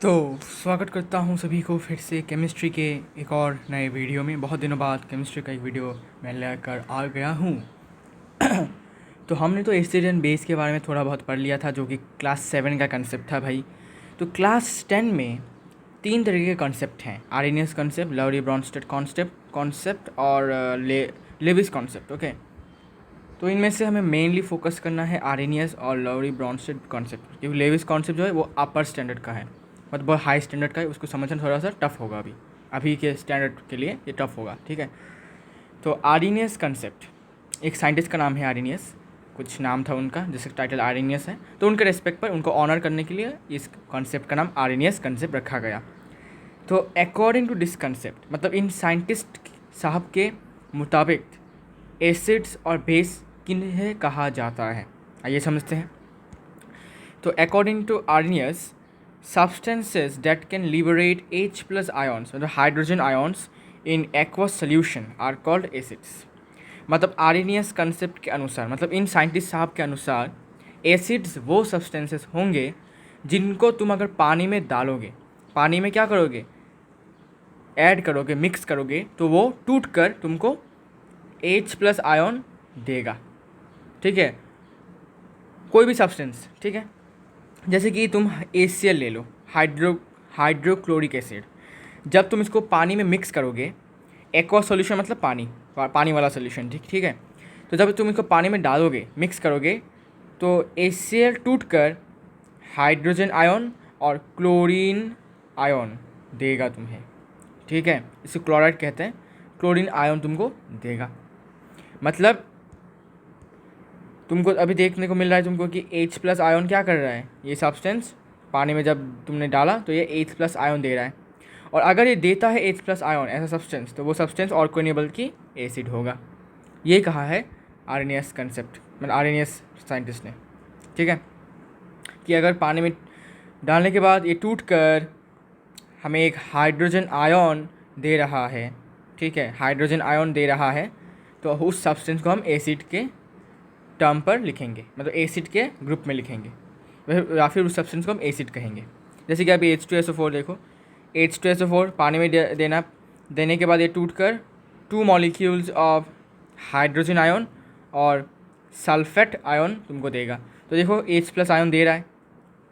तो स्वागत करता हूँ सभी को फिर से केमिस्ट्री के एक और नए वीडियो में। बहुत दिनों बाद केमिस्ट्री का एक वीडियो मैं लेकर आ गया हूँ। तो हमने तो एसिड एंड बेस के बारे में थोड़ा बहुत पढ़ लिया था, जो कि क्लास 7 का कंसेप्ट था भाई। तो क्लास 10 में 3 तरीके के कॉन्सेप्ट हैं: आर्रेनियस कॉन्सेप्ट, लाउरी ब्रॉन्स्टेड कॉन्सेप्ट और लेविस कॉन्सेप्ट। ओके, तो इनमें से हमें मेनली फोकस करना है आर्रेनियस और लाउरी ब्रॉन्स्टेड कॉन्सेप्ट, क्योंकि लेविस कॉन्सेप्ट जो है वो अपर स्टैंडर्ड का है, मतलब बहुत हाई स्टैंडर्ड का है। उसको समझना थोड़ा सा टफ होगा, अभी के स्टैंडर्ड के लिए ये टफ होगा, ठीक है। तो आर्रेनियस कंसेप्ट, एक साइंटिस्ट का नाम है आर्रेनियस, कुछ नाम था उनका जिसका टाइटल आर्रेनियस है, तो उनके रेस्पेक्ट पर उनको ऑनर करने के लिए इस कॉन्सेप्ट का नाम आर्रेनियस कंसेप्ट रखा गया। तो अकॉर्डिंग टू दिस कंसेप्ट, मतलब इन साइंटिस्ट साहब के मुताबिक एसिड्स और बेस किन्हें कहा जाता है, आइए समझते हैं। तो according to Arrhenius, substances that can liberate H plus ions, मतलब hydrogen ions in aqueous solution are called acids। मतलब आर्नियस कंसेप्ट के अनुसार, मतलब इन साइंटिस्ट साहब के अनुसार, एसिड्स वो सब्सटेंसेस होंगे जिनको तुम अगर पानी में डालोगे, पानी में क्या करोगे, ऐड करोगे, मिक्स करोगे, तो वो टूट कर तुमको H प्लस आयन देगा, ठीक है। कोई भी सब्सटेंस, ठीक है। जैसे कि तुम HCl ले लो, हाइड्रोक्लोरिक एसिड। जब तुम इसको पानी में मिक्स करोगे, एक्वा सॉल्यूशन मतलब पानी वाला सॉल्यूशन, ठीक है। तो जब तुम इसको पानी में डालोगे, मिक्स करोगे, तो HCl टूट कर हाइड्रोजन आयन और क्लोरीन आयन देगा तुम्हें, ठीक है। इसे क्लोराइड कहते हैं। क्लोरीन आयन तुमको देगा। मतलब तुमको अभी देखने को मिल रहा है तुमको कि H प्लस आयन क्या कर रहा है, ये सब्सटेंस पानी में जब तुमने डाला तो ये H प्लस आयन दे रहा है। और अगर ये देता है H प्लस आयन ऐसा सब्सटेंस, तो वो सब्सटेंस और कोई नहीं बल्कि एसिड होगा। ये कहा है आर्नियस कंसेप्ट, मतलब आर्नियस साइंटिस्ट ने, ठीक है, कि अगर पानी में डालने के बाद ये टूट कर हमें एक हाइड्रोजन आयन दे रहा है, ठीक है, हाइड्रोजन आयन दे रहा है, तो उस सब्सटेंस को हम एसिड के टर्म पर लिखेंगे, मतलब एसिड के ग्रुप में लिखेंगे, या फिर उस सब्सटेंस को हम एसिड कहेंगे। जैसे कि अभी H2SO4 देखो, H2SO4 पानी में देने के बाद ये टूट कर 2 मॉलिक्यूल्स ऑफ हाइड्रोजन आयन और सल्फेट आयन तुमको देगा। तो देखो H प्लस आयन दे रहा है,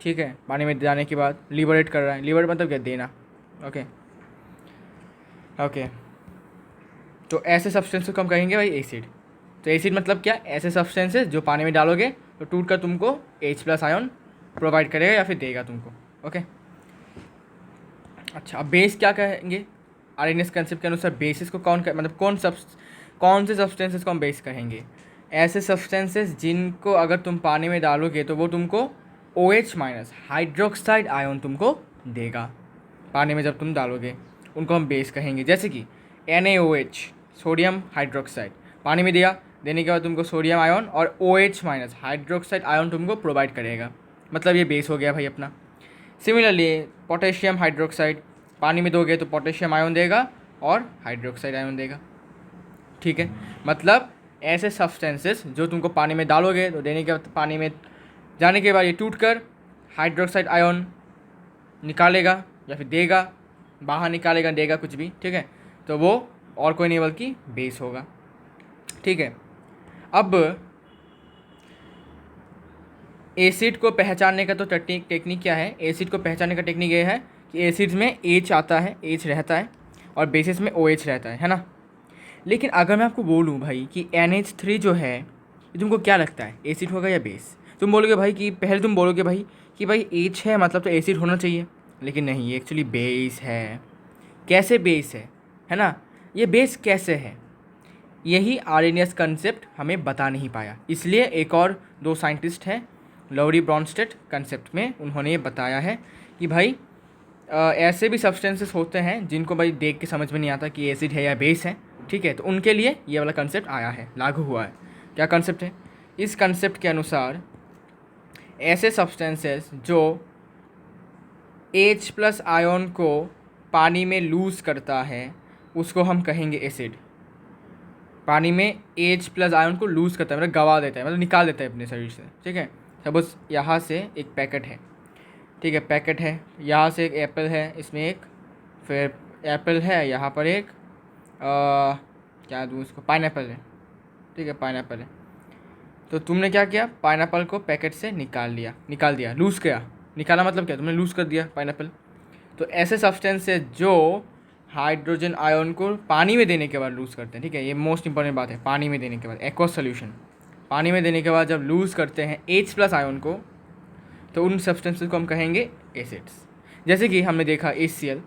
ठीक है, पानी में जाने के बाद लिबरेट कर रहा है। लिबरेट मतलब क्या, देना। ओके ओके, तो ऐसे सब्सटेंस को हम कहेंगे भाई एसिड। तो एसिड मतलब क्या, ऐसे सब्सटेंसेस जो पानी में डालोगे तो टूट कर तुमको H प्लस आयन प्रोवाइड करेगा या फिर देगा तुमको। ओके, अच्छा, अब बेस क्या कहेंगे। आर्नियस कंसेप्ट के अनुसार बेसिस को मतलब कौन से सब्सटेंसेस को हम बेस कहेंगे, ऐसे सब्सटेंसेस जिनको अगर तुम पानी में डालोगे तो वो तुमको OH माइनस हाइड्रोक्साइड आयन तुमको देगा। पानी में जब तुम डालोगे उनको हम बेस कहेंगे। जैसे कि NaOH, सोडियम हाइड्रोक्साइड, पानी में देने के बाद तुमको सोडियम आयन और OH माइनस हाइड्रोक्साइड आयन तुमको प्रोवाइड करेगा, मतलब ये बेस हो गया भाई अपना। सिमिलरली पोटेशियम हाइड्रोक्साइड, पानी में दोगे तो पोटेशियम आयन देगा और हाइड्रोक्साइड आयन देगा, ठीक है। मतलब ऐसे सब्सटेंसेस जो तुमको पानी में डालोगे तो देने के बाद पानी में जाने के बाद ये टूट कर हाइड्रोक्साइड आयन निकालेगा या फिर देगा, बाहर निकालेगा, देगा, कुछ भी, ठीक है। तो वो और कोई नहीं बल्कि बेस होगा, ठीक है। अब एसिड को पहचानने का तो टेक्निक क्या है, एसिड को पहचानने का टेक्निक ये है कि एसिड्स में H आता है, H रहता है, और बेसिस में OH रहता है ना। लेकिन अगर मैं आपको बोलूँ भाई कि NH3 जो है, ये तुमको क्या लगता है, एसिड होगा या बेस। तुम बोलोगे भाई कि पहले तुम बोलोगे भाई कि भाई H है मतलब तो एसिड होना चाहिए, लेकिन नहीं, ये एक्चुअली बेस है। कैसे बेस है ना, ये बेस कैसे है, यही आर्नियस कंसेप्ट हमें बता नहीं पाया। इसलिए एक और 2 साइंटिस्ट हैं लॉरी ब्रॉन्स्टेड कंसेप्ट में, उन्होंने ये बताया है कि भाई ऐसे भी सब्सटेंसेस होते हैं जिनको भाई देख के समझ में नहीं आता कि एसिड है या बेस है, ठीक है। तो उनके लिए ये वाला कंसेप्ट आया है, लागू हुआ है। क्या कंसेप्ट है, इस कंसेप्ट के अनुसार ऐसे सब्सटेंसेस जो H प्लस आयन को पानी में लूज़ करता है उसको हम कहेंगे एसिड। पानी में H प्लस आयन को लूज़ करता है, मतलब गवा देता है, मतलब निकाल देता है अपने शरीर से, ठीक है। सपोज यहाँ से एक पैकेट है, ठीक है, पैकेट है, यहाँ से एक एप्पल है, इसमें एक, फिर एप्पल है, यहाँ पर एक क्या दूँ इसको, पाइनएप्पल है, ठीक है, पाइनएप्पल है। तो तुमने क्या किया, पाइनएप्पल को पैकेट से निकाल दिया, लूज़ किया। निकाला मतलब क्या, तुमने लूज़ कर दिया पाइनएप्पल। तो ऐसे सब्सटेंस है जो हाइड्रोजन आयन को पानी में देने के बाद लूज़ करते हैं, ठीक है, ये मोस्ट इंपॉर्टेंट बात है। पानी में देने के बाद एक्वस सोल्यूशन, पानी में देने के बाद जब लूज़ करते हैं H+ आयन को, तो उन सब्सटेंसेस को हम कहेंगे एसिड्स। जैसे कि हमने देखा HCl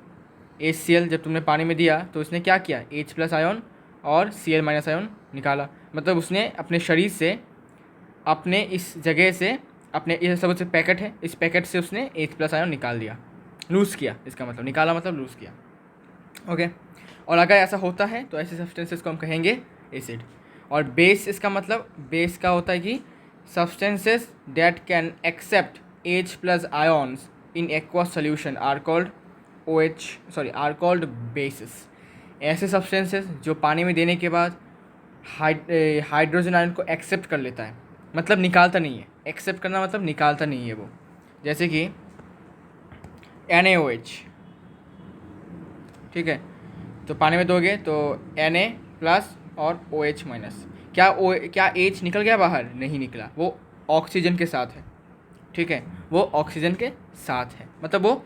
जब तुमने पानी में दिया तो उसने क्या किया, H+ आयन और Cl- आयन निकाला। मतलब उसने अपने शरीर से, अपने इस जगह से, अपने ये सब से पैकेट है, इस पैकेट से उसने H+ आयन निकाल दिया, लूज़ किया। इसका मतलब निकाला मतलब लूज़ किया, ओके। और अगर ऐसा होता है तो ऐसे सब्सटेंसेस को हम कहेंगे एसिड। और बेस, इसका मतलब बेस का होता है कि substances that can accept H+ ions in aqueous solution are called bases. ऐसे सब्सटेंसेस जो पानी में देने के बाद हाइड्रोजन आयन को एक्सेप्ट कर लेता है, मतलब निकालता नहीं है। एक्सेप्ट करना मतलब निकालता नहीं है वो। जैसे कि NaOH, ठीक है, तो पानी में दोगे तो Na+ और OH-। क्या H निकल गया बाहर? नहीं निकला, वो ऑक्सीजन के साथ है, ठीक है, वो ऑक्सीजन के साथ है, मतलब वो,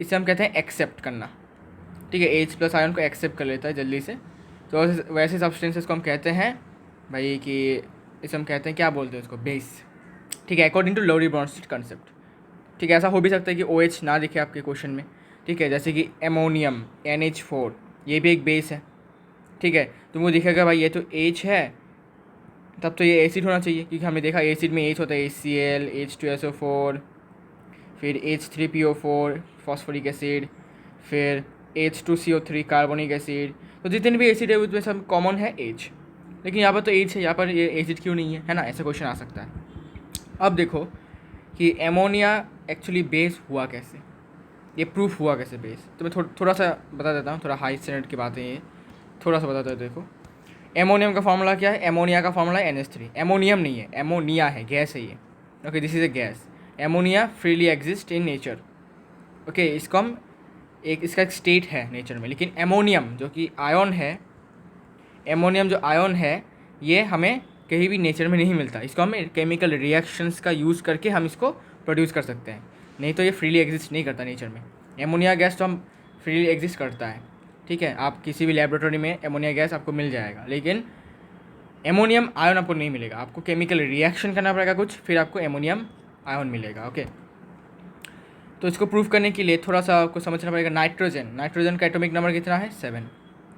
इसे हम कहते हैं एक्सेप्ट करना, ठीक है। H+ आयन को एक्सेप्ट कर लेता है जल्दी से। तो वैसे सब्सटेंसेस को हम कहते हैं भाई कि, इसे हम कहते हैं, क्या बोलते हैं उसको, बेस, ठीक है, अकॉर्डिंग टू लोरी-ब्रोंस्टेड कंसेप्ट। ठीक है, ऐसा हो भी सकता है कि OH ना दिखे आपके क्वेश्चन में, ठीक है, जैसे कि एमोनियम NH4, ये भी एक बेस है, ठीक है। तुमको दिखेगा भाई ये तो H है, तब तो ये एसिड होना चाहिए, क्योंकि हमने देखा एसिड में H होता है HCl, H2SO4, फिर H3PO4 फॉस्फोरिक एसिड, फिर H2CO3 कार्बोनिक एसिड। तो जितने भी एसिड है उसमें सब कॉमन है H, लेकिन यहाँ पर तो H है, यहाँ पर ये एसिड क्यों नहीं है ना, ऐसा क्वेश्चन आ सकता है। अब देखो कि एमोनिया एक्चुअली बेस हुआ कैसे, ये प्रूफ हुआ कैसे बेस, तो मैं थोड़ा सा बता देता हूँ, थोड़ा हाई स्टैंडर्ड की बातें ये थोड़ा सा बताते हैं। देखो, एमोनियम का फार्मूला क्या है, एमोनिया का फार्मूला है NH3। एमोनियम नहीं है, एमोनिया है, गैस है ये, okay, this is a gas. Ammonia freely exist in nature, okay, इसको हम इसका एक स्टेट है नेचर में। लेकिन एमोनियम जो कि आयन है, एमोनियम जो आयन है, ये हमें कहीं भी नेचर में नहीं मिलता। इसको हम केमिकल रिएक्शंस का यूज़ करके हम इसको प्रोड्यूस कर सकते हैं, नहीं तो ये फ्रीली एग्जिस्ट नहीं करता नेचर में। एमोनिया गैस तो हम फ्रीली एग्जिस्ट करता है, ठीक है, आप किसी भी लेबोरेटरी में एमोनिया गैस आपको मिल जाएगा, लेकिन एमोनियम आयन आपको नहीं मिलेगा। आपको केमिकल रिएक्शन करना पड़ेगा कुछ, फिर आपको एमोनियम आयन मिलेगा, ओके। तो इसको प्रूव करने के लिए थोड़ा सा आपको समझना पड़ेगा। नाइट्रोजन का एटॉमिक नंबर कितना है, 7,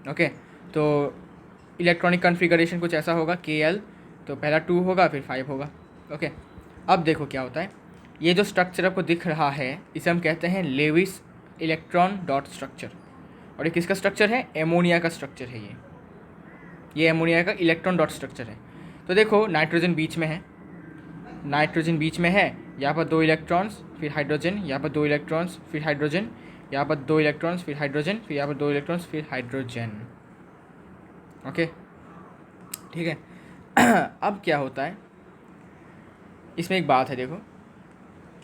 ओके। तो इलेक्ट्रॉनिक कन्फिगरेशन कुछ ऐसा होगा, Kl, तो पहला 2 होगा फिर 5 होगा, ओके। अब देखो क्या होता है, ये जो स्ट्रक्चर आपको दिख रहा है इसे हम कहते हैं लेविस इलेक्ट्रॉन डॉट स्ट्रक्चर। और ये किसका स्ट्रक्चर है, एमोनिया का स्ट्रक्चर है ये एमोनिया का इलेक्ट्रॉन डॉट स्ट्रक्चर है। तो देखो नाइट्रोजन बीच में है, यहाँ पर 2 इलेक्ट्रॉन्स फिर हाइड्रोजन, यहाँ पर 2 इलेक्ट्रॉन्स फिर हाइड्रोजन, यहाँ पर 2 इलेक्ट्रॉन्स फिर हाइड्रोजन, फिर यहाँ पर 2 इलेक्ट्रॉन्स फिर हाइड्रोजन, ओके, ठीक है। अब क्या होता है, इसमें एक बात है, देखो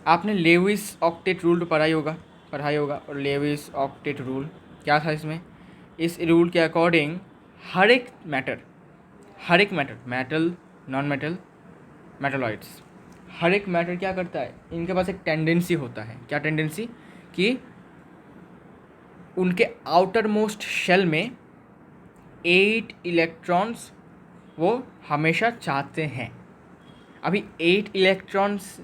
आपने लेविस ऑक्टेट रूल पढ़ाई होगा। और लेविस ऑक्टेट रूल क्या था इसमें, इस रूल के अकॉर्डिंग हर एक matter, metal, non metal, metalloids, हर एक मैटर क्या करता है, इनके पास एक टेंडेंसी होता है। क्या टेंडेंसी, कि उनके आउटर मोस्ट शेल में 8 इलेक्ट्रॉन्स वो हमेशा चाहते हैं। अभी 8 इलेक्ट्रॉन्स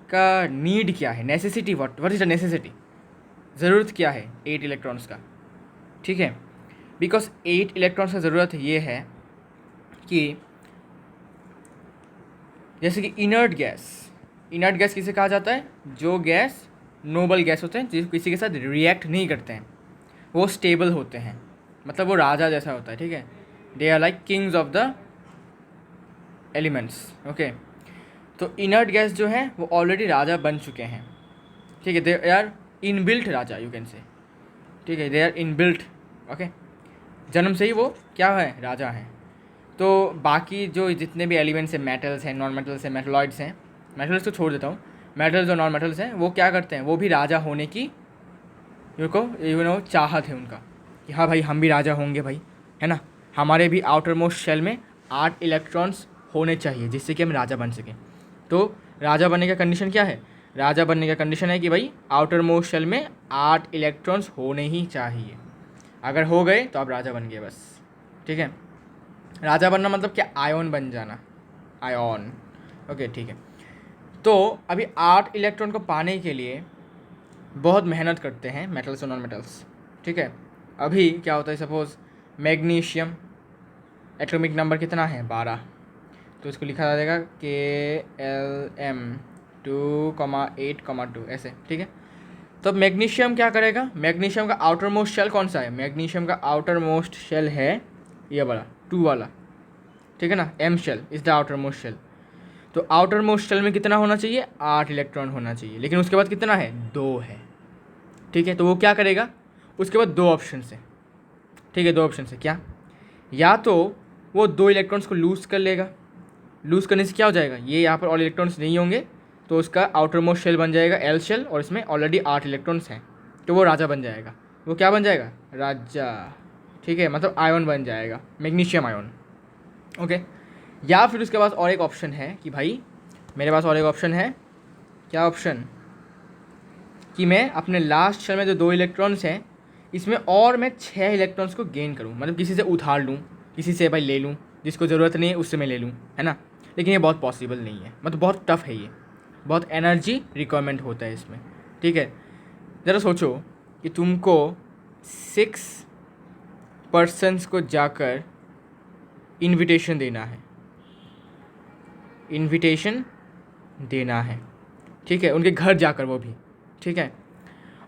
का नीड क्या है, necessity, what is the necessity, ज़रूरत क्या है 8 इलेक्ट्रॉन्स का, ठीक है। बिकॉज 8 इलेक्ट्रॉन्स का ज़रूरत ये है कि, जैसे कि इनर्ट गैस किसे कहा जाता है, जो गैस नोबल गैस होते हैं, जो किसी के साथ रिएक्ट नहीं करते हैं, वो स्टेबल होते हैं, मतलब वो राजा जैसा होता है, ठीक है। They are like kings of the elements, okay. तो इनर्ट गैस जो है वो ऑलरेडी राजा बन चुके हैं, ठीक है, दे आर इनबिल्ट राजा, यू कैन से, ठीक है, दे आर इनबिल्ट, ओके, जन्म से ही वो क्या है, राजा हैं। तो बाकी जो जितने भी एलिमेंट्स हैं, मेटल्स हैं, नॉन मेटल्स हैं, मेटलॉइड्स हैं, मेटल्स तो छोड़ देता हूँ, मेटल्स और नॉन मेटल्स हैं वो क्या करते हैं, वो भी राजा होने की चाहत है उनका कि हाँ भाई हम भी राजा होंगे भाई, है ना, हमारे भी आउटर मोस्ट शेल में 8 इलेक्ट्रॉन्स होने चाहिए जिससे कि हम राजा बन सकें। तो राजा बनने का कंडीशन क्या है, राजा बनने का कंडीशन है कि भाई आउटर मोस्ट शेल में 8 इलेक्ट्रॉन्स होने ही चाहिए। अगर हो गए तो आप राजा बन गए बस, ठीक है। राजा बनना मतलब क्या, आयन बन जाना, आयन, ओके ठीक है। तो अभी 8 इलेक्ट्रॉन को पाने के लिए बहुत मेहनत करते हैं मेटल्स और नॉन मेटल्स, ठीक है। अभी क्या होता है, सपोज़ मैग्नीशियम एटॉमिक नंबर कितना है 12, तो इसको लिखा जाएगा KLm 2,8,2 ऐसे, ठीक है। तो अब मैग्नीशियम क्या करेगा, मैग्नीशियम का आउटर मोस्ट शेल कौन सा है, मैग्नीशियम का आउटर मोस्ट शेल है ये वाला 2 वाला, ठीक है ना, M shell is the outermost shell. तो आउटर मोस्ट शेल में कितना होना चाहिए, 8 इलेक्ट्रॉन होना चाहिए, लेकिन उसके बाद कितना है, 2 है, ठीक है। तो वो क्या करेगा, उसके बाद 2 ऑप्शन है, ठीक है, 2 ऑप्शन है क्या, या तो वो 2 इलेक्ट्रॉन्स को लूज़ कर लेगा, लूज़ करने से क्या हो जाएगा, ये यहाँ पर ऑल इलेक्ट्रॉन्स नहीं होंगे तो उसका आउटर मोस्ट शेल बन जाएगा L शेल, और इसमें ऑलरेडी 8 इलेक्ट्रॉन्स हैं, तो वो राजा बन जाएगा। वो क्या बन जाएगा, राजा, ठीक है, मतलब आयन बन जाएगा, मैग्नीशियम आयन, ओके। या फिर उसके पास और एक ऑप्शन है कि भाई मेरे पास और एक ऑप्शन है, क्या ऑप्शन, कि मैं अपने लास्ट शेल में जो 2 इलेक्ट्रॉन्स हैं इसमें और मैं 6 इलेक्ट्रॉन्स को गेन करूँ, मतलब किसी से उधार लूँ, किसी से भाई ले लूँ, जिसको ज़रूरत नहीं है उससे मैं ले लूँ, है ना। लेकिन ये बहुत पॉसिबल नहीं है, मतलब बहुत टफ है, ये बहुत एनर्जी रिक्वायरमेंट होता है इसमें, ठीक है। ज़रा सोचो कि तुमको 6 पर्सन्स को जाकर इनविटेशन देना है, इनविटेशन देना है, ठीक है, उनके घर जाकर वो भी, ठीक है।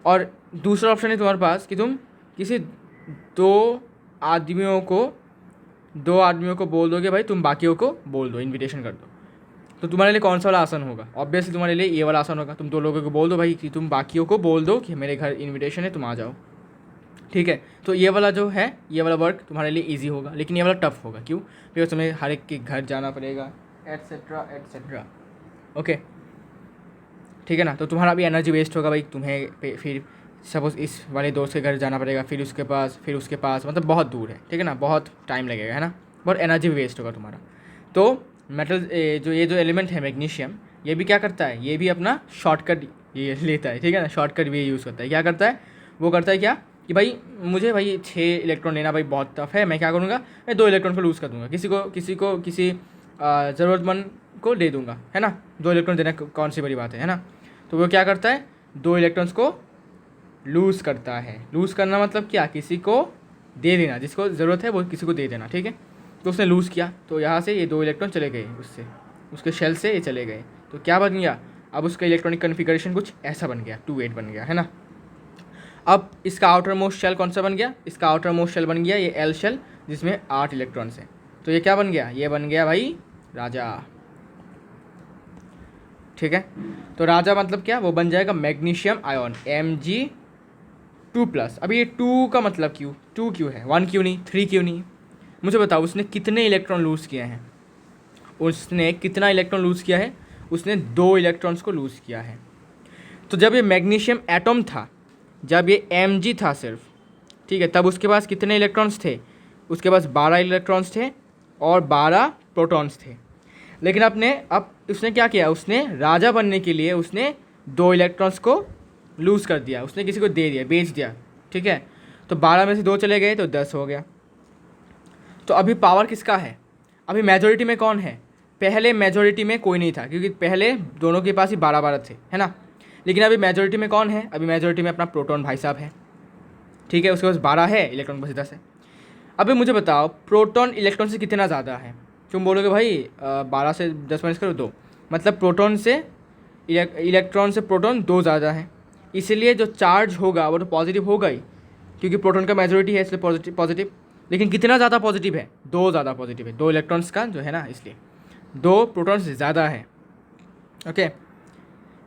और दूसरा ऑप्शन है तुम्हारे पास कि तुम किसी दो आदमियों को बोल दोगे भाई तुम बाकियों को बोल दो, इनविटेशन कर दो। तो तुम्हारे लिए कौन सा वाला आसान होगा, ऑब्वियसली तुम्हारे लिए ये वाला आसान होगा, तुम 2 लोगों को बोल दो भाई कि तुम बाकियों को बोल दो कि मेरे घर इनविटेशन है तुम आ जाओ, ठीक है। तो ये वाला जो है, ये वाला वर्क तुम्हारे लिए ईजी होगा, लेकिन ये वाला टफ होगा, क्यों, बिकॉज तुम्हें हर एक के घर जाना पड़ेगा, एट्सेट्रा एट्सेट्रा, ओके, ठीक है ना। तो तुम्हारा भी एनर्जी वेस्ट होगा भाई, तुम्हें फिर सपोज़ इस वाले दोस्त के घर जाना पड़ेगा, फिर उसके पास, मतलब बहुत दूर है, ठीक है ना, बहुत टाइम लगेगा, है ना, बहुत एनर्जी वेस्ट होगा तुम्हारा। तो मेटल ये जो एलिमेंट है मैग्नीशियम, ये भी क्या करता है, ये भी अपना शॉर्टकट ये लेता है, ठीक है ना, शॉर्टकट भी यूज़ करता है। क्या करता है, वो करता है क्या कि भाई मुझे भाई 6 इलेक्ट्रॉन लेना भाई बहुत टफ है, मैं क्या करूँगा, मैं 2 इलेक्ट्रॉन को लूज़ कर दूँगा, किसी ज़रूरतमंद को दे दूँगा, है ना। 2 इलेक्ट्रॉन देना कौन सी बड़ी बात है ना। तो वो क्या करता है, 2 इलेक्ट्रॉन्स को लूज़ करता है। लूज़ करना मतलब क्या, किसी को दे देना, जिसको ज़रूरत है वो किसी को दे देना, ठीक है। तो उसने लूज़ किया, तो यहाँ से ये 2 इलेक्ट्रॉन चले गए, उसके शेल से ये चले गए, तो क्या बन गया, अब उसका इलेक्ट्रॉनिक कन्फिगरेशन कुछ ऐसा बन गया, 2 8 बन गया, है ना। अब इसका आउटर मोस्ट शेल कौन सा बन गया, इसका आउटर मोस्ट शेल बन गया ये L शेल, जिसमें 8 इलेक्ट्रॉन्स हैं। तो ये क्या बन गया, ये बन गया भाई राजा, ठीक है। तो राजा मतलब क्या, वो बन जाएगा मैग्नीशियम आयन Mg2+। अभी ये 2 का मतलब क्यों, 2 क्यों है, 1 क्यों नहीं, 3 क्यों नहीं, मुझे बताओ। उसने कितने इलेक्ट्रॉन लूज़ किए हैं, उसने कितना इलेक्ट्रॉन लूज़ किया है, उसने 2 इलेक्ट्रॉन्स को लूज़ किया है। तो जब ये मैग्नीशियम एटम था, जब ये Mg था सिर्फ, ठीक है, तब उसके पास कितने इलेक्ट्रॉन्स थे, उसके पास 12 इलेक्ट्रॉन्स थे और 12 प्रोटॉन्स थे। लेकिन अब उसने क्या किया, उसने राजा बनने के लिए उसने 2 इलेक्ट्रॉन्स को लूज़ कर दिया, उसने किसी को दे दिया, बेच दिया, ठीक है। तो 12 में से 2 चले गए तो 10 हो गया। तो अभी पावर किसका है, अभी मेजॉरिटी में कौन है, पहले मेजॉरिटी में कोई नहीं था, क्योंकि पहले दोनों के पास ही 12 थे, है ना। लेकिन अभी मेजॉरिटी में कौन है, अभी मेजॉरिटी में अपना प्रोटॉन भाई साहब है, ठीक है, उसके पास 12 है, इलेक्ट्रॉन के पास 10 है। अभी मुझे बताओ प्रोटॉन इलेक्ट्रॉन से कितना ज़्यादा है, तुम बोलोगे भाई 12 से 10 माइनस करो 2, मतलब प्रोटॉन से इलेक्ट्रॉन से प्रोटॉन 2 ज़्यादा है, इसलिए जो चार्ज होगा वो तो पॉजिटिव होगा ही, क्योंकि प्रोटॉन का मेजॉरिटी है इसलिए पॉजिटिव। लेकिन कितना ज़्यादा पॉजिटिव है, 2 ज़्यादा पॉजिटिव है, 2 इलेक्ट्रॉन्स का जो है ना, इसलिए 2 प्रोटॉन्स ज़्यादा है, ओके।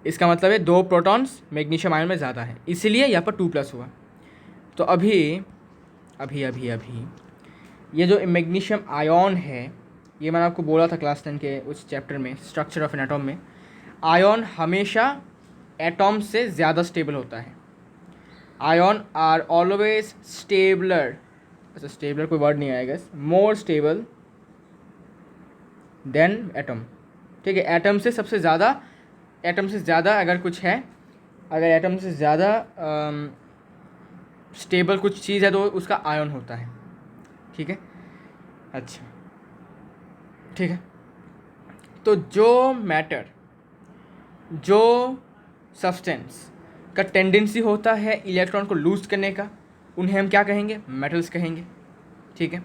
इसका मतलब है 2 प्रोटॉन्स मैग्नीशियम आयन में ज़्यादा है, इसीलिए यहाँ पर 2+ हुआ। तो अभी ये जो मैग्नीशियम आयन है, ये मैंने आपको बोला था क्लास 10 के उस चैप्टर में, स्ट्रक्चर ऑफ एन एटॉम में। आयन हमेशा एटॉम से ज़्यादा स्टेबल होता है। आयन आर ऑलवेज स्टेबलर, अच्छा स्टेबलर कोई वर्ड नहीं आएगा, मोर स्टेबल देन एटम। ठीक है, एटम से सबसे ज़्यादा, एटम से ज़्यादा अगर कुछ है, अगर एटम से ज़्यादा स्टेबल कुछ चीज़ है तो उसका आयन होता है। ठीक है, अच्छा ठीक है। तो जो मैटर, जो सब्सटेंस का टेंडेंसी होता है इलेक्ट्रॉन को लूज़ करने का, उन्हें हम क्या कहेंगे? मेटल्स कहेंगे। ठीक है,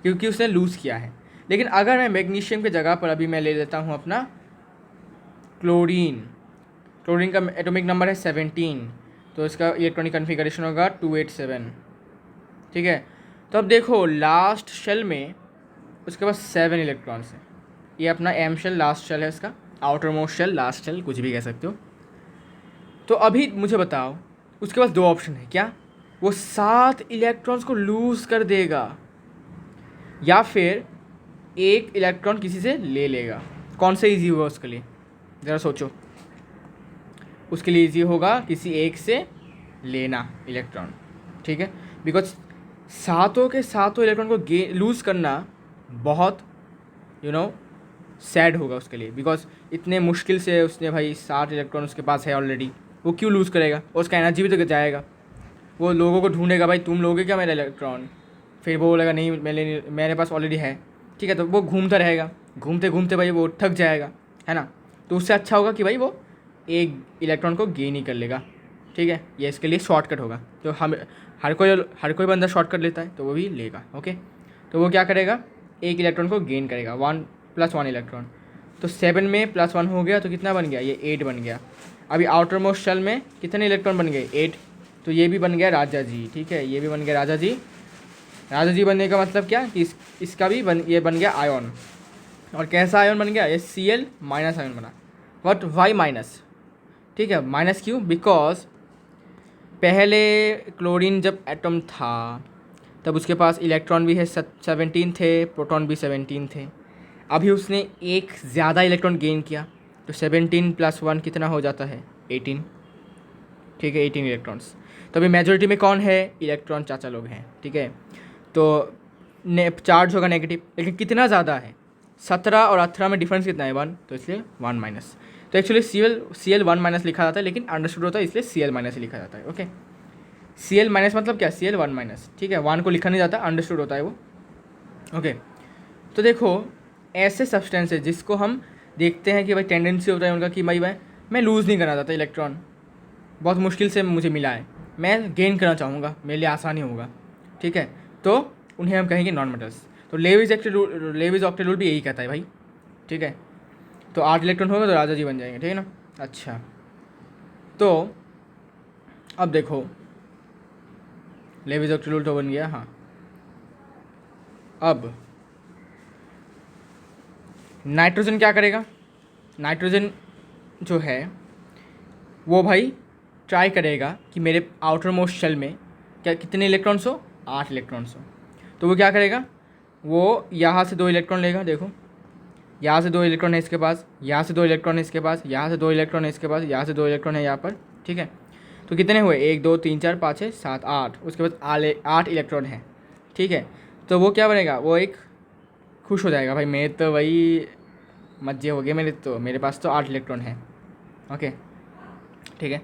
क्योंकि उसने लूज़ किया है। लेकिन अगर मैं मैग्नीशियम की जगह पर अभी मैं ले लेता हूँ अपना क्लोरीन, क्लोरीन का एटॉमिक नंबर है 17, तो इसका इलेक्ट्रॉनिक कन्फिगरेशन होगा 287। ठीक है, तो अब देखो लास्ट शेल में उसके पास 7 इलेक्ट्रॉन्स हैं। ये अपना एम शेल लास्ट शेल है इसका, outermost shell, last shell, कुछ भी कह सकते हो। तो अभी मुझे बताओ, उसके पास 2 ऑप्शन है, क्या? वो 7 इलेक्ट्रॉन्स को लूज़ कर देगा या फिर 1 इलेक्ट्रॉन किसी से ले लेगा। कौन सा ईजी होगा उसके लिए? ज़रा सोचो। उसके लिए ईजी होगा किसी एक से लेना इलेक्ट्रॉन। ठीक है, बिकॉज सातों के सातों इलेक्ट्रॉन को लूज़ करना बहुत सैड होगा उसके लिए, बिकॉज इतने मुश्किल से उसने भाई 7 इलेक्ट्रॉन उसके पास है ऑलरेडी, वो क्यों लूज़ करेगा? और उसका एनर्जी भी तो जाएगा। वो लोगों को ढूंढेगा, भाई तुम लोगे क्या मेरा इलेक्ट्रॉन? फिर वो बोलेगा नहीं मेरे पास ऑलरेडी है। ठीक है, तो वो घूमता रहेगा, घूमते घूमते भाई वो थक जाएगा, है ना? तो उससे अच्छा होगा कि भाई वो एक इलेक्ट्रॉन को गेन ही कर लेगा। ठीक है, ये इसके लिए शॉर्टकट होगा। तो हम हर कोई बंदा शॉर्टकट लेता है, तो वो भी लेगा। ओके, तो वो क्या करेगा? एक इलेक्ट्रॉन को गेन करेगा, 1 + 1 इलेक्ट्रॉन। तो 7 में +1 हो गया, तो कितना बन गया? ये 8 बन गया। अभी आउटर मोस्ट शेल में कितने इलेक्ट्रॉन बन गए? 8। तो ये भी बन गया राजा जी। ठीक है, ये भी बन गया राजा जी। राजा जी बनने का मतलब क्या कि इसका भी ये बन गया आयन। और कैसा आयन बन गया? ये Cl- आयन बना। व्हाट? Why minus. ठीक है, माइनस क्यों? बिकॉज पहले क्लोरीन जब एटम था तब उसके पास इलेक्ट्रॉन भी है 17 थे, प्रोटॉन भी 17 थे। अभी उसने एक ज़्यादा इलेक्ट्रॉन गेन किया, तो 17 + 1 कितना हो जाता है? 18। ठीक है, 18 इलेक्ट्रॉन्स। तो अभी मेजोरिटी में कौन है? इलेक्ट्रॉन चाचा लोग हैं। ठीक है, तो चार्ज होगा नेगेटिव, लेकिन कितना ज़्यादा है? 17 और 18 में डिफरेंस कितना है? 1, तो इसलिए 1 माइनस। तो एक्चुअली Cl 1 माइनस लिखा जाता है, लेकिन अंडरस्टूड होता है इसलिए Cl माइनस लिखा जाता है। ओके, Cl माइनस मतलब क्या? Cl 1 minus. ठीक है, 1 को लिखा नहीं जाता, अंडरस्टूड होता है वो। ओके, तो देखो ऐसे सब्सटेंस है जिसको हम देखते हैं कि भाई टेंडेंसी होता है उनका कि भाई मैं लूज़ नहीं करना चाहता इलेक्ट्रॉन, बहुत मुश्किल से मुझे मिला है, मैं गेन करना चाहूँगा, मेरे लिए आसानी होगा। ठीक है, तो उन्हें हम कहेंगे नॉन मेटल्स। तो लेविस ऑक्टेट रूल भी यही कहता है भाई। ठीक है, तो 8 इलेक्ट्रॉन होगा तो राजा जी बन जाएंगे। ठीक है ना? अच्छा, तो अब देखो लेविस ऑक्टेट रूल तो बन गया। हाँ, अब नाइट्रोजन क्या करेगा? नाइट्रोजन जो है वो भाई ट्राई करेगा कि मेरे आउटर मोस्ट शेल में क्या कितने इलेक्ट्रॉन्स हो? 8 इलेक्ट्रॉन्स हो। तो वो क्या करेगा? वो यहाँ से 2 इलेक्ट्रॉन लेगा। देखो यहाँ से 2 इलेक्ट्रॉन है इसके पास, यहाँ से 2 इलेक्ट्रॉन है इसके पास, यहाँ से 2 इलेक्ट्रॉन है इसके पास, यहाँ से 2 इलेक्ट्रॉन है यहाँ पर। ठीक है, तो कितने हुए? 1 2 3 4 5 6 7 8। उसके बाद 8 इलेक्ट्रॉन है। ठीक है, तो वो क्या बनेगा? वो एक खुश हो जाएगा, भाई मेरे तो भाई मजे हो गए मेरे, तो मेरे पास तो 8 इलेक्ट्रॉन है। ओके, ठीक है।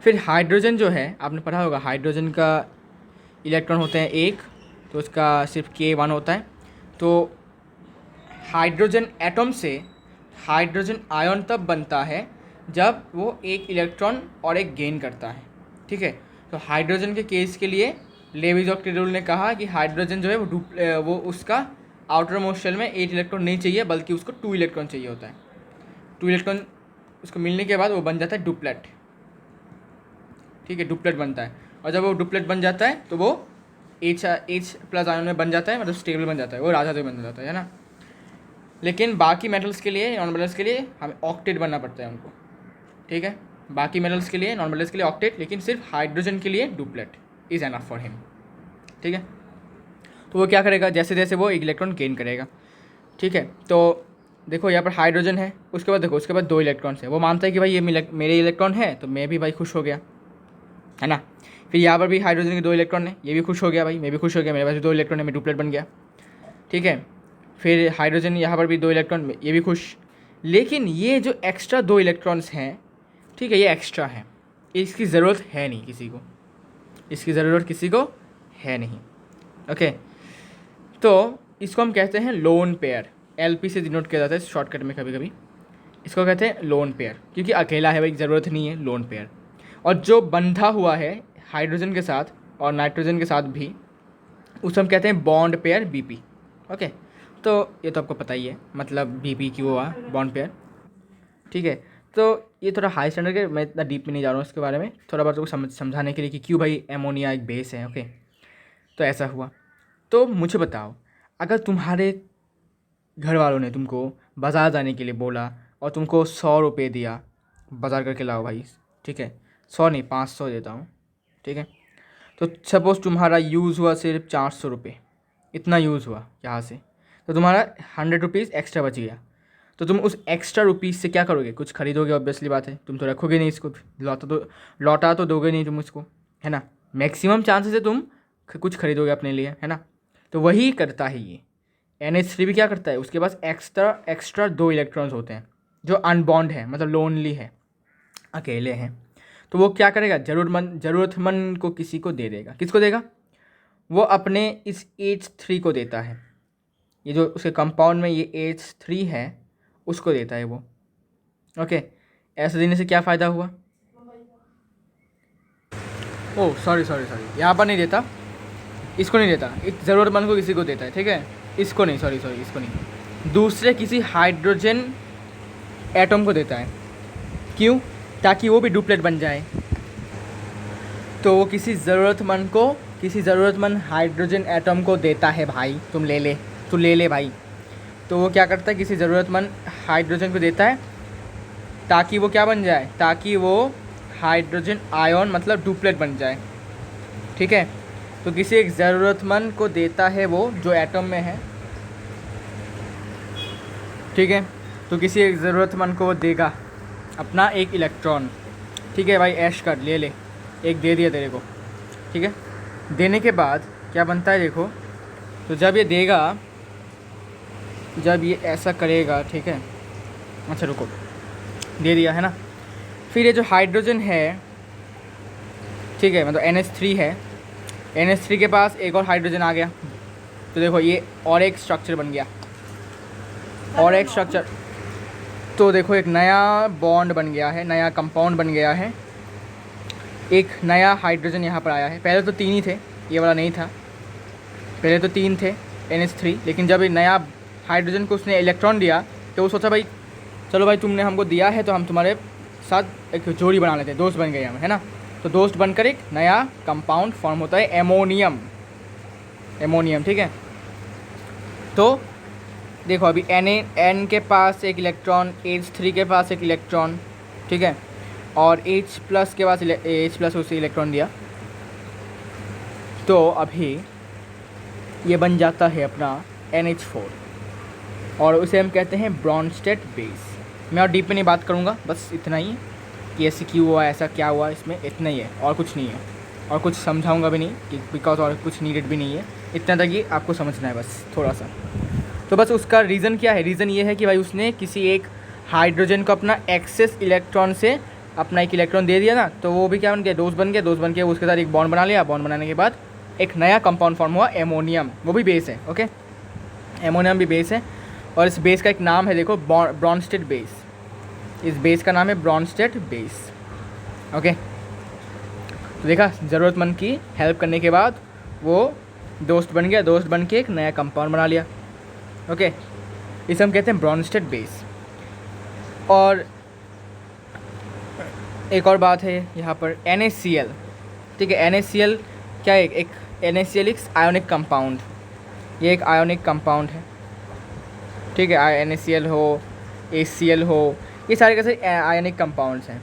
फिर हाइड्रोजन जो है, आपने पढ़ा होगा हाइड्रोजन का इलेक्ट्रॉन होते हैं 1, तो उसका सिर्फ K1 होता है। तो हाइड्रोजन एटम से हाइड्रोजन आयन तब बनता है जब वो एक इलेक्ट्रॉन और एक गेन करता है। ठीक है, तो हाइड्रोजन के केस के लिए लेविस ऑक्टेट रूल ने कहा कि हाइड्रोजन जो है वो उसका आउटर मोस्ट शेल में 8 इलेक्ट्रॉन नहीं चाहिए, बल्कि उसको 2 इलेक्ट्रॉन चाहिए होता है। 2 इलेक्ट्रॉन उसको मिलने के बाद वो बन जाता है डुप्लेट। ठीक है, डुप्लेट बनता है, और जब वो डुप्लेट बन जाता है तो वो H+ आयन में बन जाता है, मतलब स्टेबल बन जाता है, वो राजा जो बन जाता है ना। लेकिन बाकी मेटल्स के लिए, नॉन मेटल्स के लिए हमें ऑक्टेट बनना पड़ता है उनको। ठीक है, बाकी मेटल्स के लिए, नॉन मेटल्स के लिए ऑक्टेट, लेकिन सिर्फ हाइड्रोजन के लिए duplet is enough for him. ठीक है, तो वो क्या करेगा? जैसे जैसे वो एक इलेक्ट्रॉन गेन करेगा। ठीक है, तो देखो यहाँ पर हाइड्रोजन है, उसके बाद देखो उसके बाद 2 इलेक्ट्रॉन्स है, वो मानता है कि भाई ये मेरे इलेक्ट्रॉन है तो मैं भी भाई खुश हो गया, है ना। फिर यहाँ पर भी हाइड्रोजन के 2 इलेक्ट्रॉन है, ये भी खुश हो गया भाई, मैं भी खुश हो गया, मेरे पास भी 2 इलेक्ट्रॉन है, मैं डुप्लेट बन गया, ठीक है। फिर हाइड्रोजन यहाँ पर भी 2 इलेक्ट्रॉन, ये भी खुश। लेकिन ये जो एक्स्ट्रा 2 इलेक्ट्रॉन्स हैं, ठीक है, ये एक्स्ट्रा है, इसकी ज़रूरत है नहीं किसी को, इसकी ज़रूरत किसी को है नहीं, ओके। तो इसको हम कहते हैं लोन पेयर, LP से डिनोट किया जाता है शॉर्टकट में कभी कभी, इसको कहते हैं लोन पेयर, क्योंकि अकेला है भाई, ज़रूरत नहीं है लोन पेयर। और जो बंधा हुआ है हाइड्रोजन के साथ और नाइट्रोजन के साथ भी, उसे हम कहते हैं बॉन्ड पेयर BP, ओके। तो ये तो आपको पता ही है, मतलब BP क्यों हुआ बॉन्ड पेयर, ठीक है। तो ये थोड़ा हाई स्टैंडर्ड के, मैं इतना डीप में नहीं जा रहा हूँ इसके बारे में, थोड़ा बहुत समझाने के लिए कि क्यों भाई एमोनिया एक बेस है, ओके। तो ऐसा हुआ। तो मुझे बताओ, अगर तुम्हारे घर वालों ने तुमको बाज़ार जाने के लिए बोला और तुमको 100 रुपये दिया, बाज़ार करके लाओ भाई, ठीक है, 100 नहीं 500 देता हूँ, ठीक है। तो सपोज़ तुम्हारा यूज़ हुआ सिर्फ 400 रुपये, इतना यूज़ हुआ यहाँ से, तो तुम्हारा 100 रुपीज़ एक्स्ट्रा बच गया। तो तुम उस एक्स्ट्रा रुपीज़ से क्या करोगे, कुछ खरीदोगे, ऑब्वियसली बात है, तुम तो रखोगे नहीं इसको, लौटा तो दोगे नहीं तुम इसको, है ना। मैक्सिमम चांसेस है तुम कुछ खरीदोगे अपने लिए, है ना। तो वही करता है ये NH3 भी क्या करता है, उसके पास एक्स्ट्रा 2 इलेक्ट्रॉन्स होते हैं जो अनबॉन्ड है, मतलब लोनली है, अकेले हैं। तो वो क्या करेगा, ज़रूरतमंद को किसी को दे देगा। किसको देगा, वो अपने इस H3 को देता है, ये जो उसके कंपाउंड में ये H3 है उसको देता है वो, ओके। ऐसे देने से क्या फ़ायदा हुआ, ओह सॉरी, यहाँ पर नहीं देता, इसको नहीं देता, एक ज़रूरतमंद को किसी को देता है, ठीक है, इसको नहीं, सॉरी इसको नहीं, दूसरे किसी हाइड्रोजन एटम को देता है। क्यों, ताकि वो भी डुप्लेट बन जाए। तो वो किसी ज़रूरतमंद हाइड्रोजन एटम को देता है भाई, तू ले ले भाई। तो वो क्या करता है, किसी ज़रूरतमंद हाइड्रोजन को देता है ताकि वो क्या बन जाए, ताकि वो हाइड्रोजन आयन मतलब डुप्लेट बन जाए, ठीक है। तो किसी एक ज़रूरतमंद को देता है वो जो एटम में है, ठीक है। तो किसी एक ज़रूरतमंद को वो देगा अपना एक इलेक्ट्रॉन, ठीक है भाई, ऐश कर ले, एक दे दिया तेरे को, ठीक है। देने के बाद क्या बनता है देखो, तो जब ये देगा, जब ये ऐसा करेगा, ठीक है, अच्छा रुको, दे दिया है ना। फिर ये जो हाइड्रोजन है, ठीक है, मतलब NH3 है, NH3 के पास एक और हाइड्रोजन आ गया, तो देखो ये और एक स्ट्रक्चर बन गया, और एक स्ट्रक्चर, तो देखो एक नया बॉन्ड बन गया है, नया कंपाउंड बन गया है, एक नया हाइड्रोजन यहाँ पर आया है। पहले तो 3 ही थे, ये वाला नहीं था, पहले तो 3 थे NH3, लेकिन जब ये नया हाइड्रोजन को उसने इलेक्ट्रॉन दिया तो वो सोचा भाई चलो भाई तुमने हमको दिया है तो हम तुम्हारे साथ एक जोड़ी बना लेते हैं, दोस्त बन गए हम, है ना। तो दोस्त बनकर एक नया कंपाउंड फॉर्म होता है एमोनियम, ठीक है। तो देखो अभी N के पास एक इलेक्ट्रॉन, H3 के पास एक इलेक्ट्रॉन, ठीक है, और H+ के पास H+ उसे इलेक्ट्रॉन दिया, तो अभी ये बन जाता है अपना NH4, और उसे हम कहते हैं ब्रॉन्स्टेड बेस। मैं और डीप में नहीं बात करूँगा, बस इतना ही कि ऐसे क्यों हुआ, ऐसा क्या हुआ, इसमें इतना ही है और कुछ नहीं है, और कुछ समझाऊँगा भी नहीं कि बिकॉज और कुछ नीडेड भी नहीं है, इतना तक ही आपको समझना है बस थोड़ा सा। तो बस उसका रीज़न क्या है, रीज़न ये है कि भाई उसने किसी एक हाइड्रोजन को अपना एक्सेस इलेक्ट्रॉन से अपना एक इलेक्ट्रॉन दे दिया ना, तो वो भी क्या बन गया, दोस्त बन के उसके साथ एक बॉन्ड बना लिया, बॉन्ड बनाने के बाद एक नया कंपाउंड फॉर्म हुआ एमोनियम, वो भी बेस है, ओके, एमोनियम भी बेस है। और इस बेस का एक नाम है देखो, ब्रॉन्स्टेड बेस, इस बेस का नाम है ब्रॉन्स्टेड बेस, ओके। तो देखा, ज़रूरतमंद की हेल्प करने के बाद वो दोस्त बन गया, दोस्त बन के एक नया कंपाउंड बना लिया, ओके। इसे हम कहते हैं ब्रॉन्स्टेड बेस। और एक और बात है यहाँ पर NaCl, ठीक है, NaCl क्या है, एक NaCl एक आयोनिक कंपाउंड, ये एक आयोनिक कंपाउंड है, ठीक है, NaCl हो, HCl हो, ये सारे कैसे आयोनिक कंपाउंड्स हैं,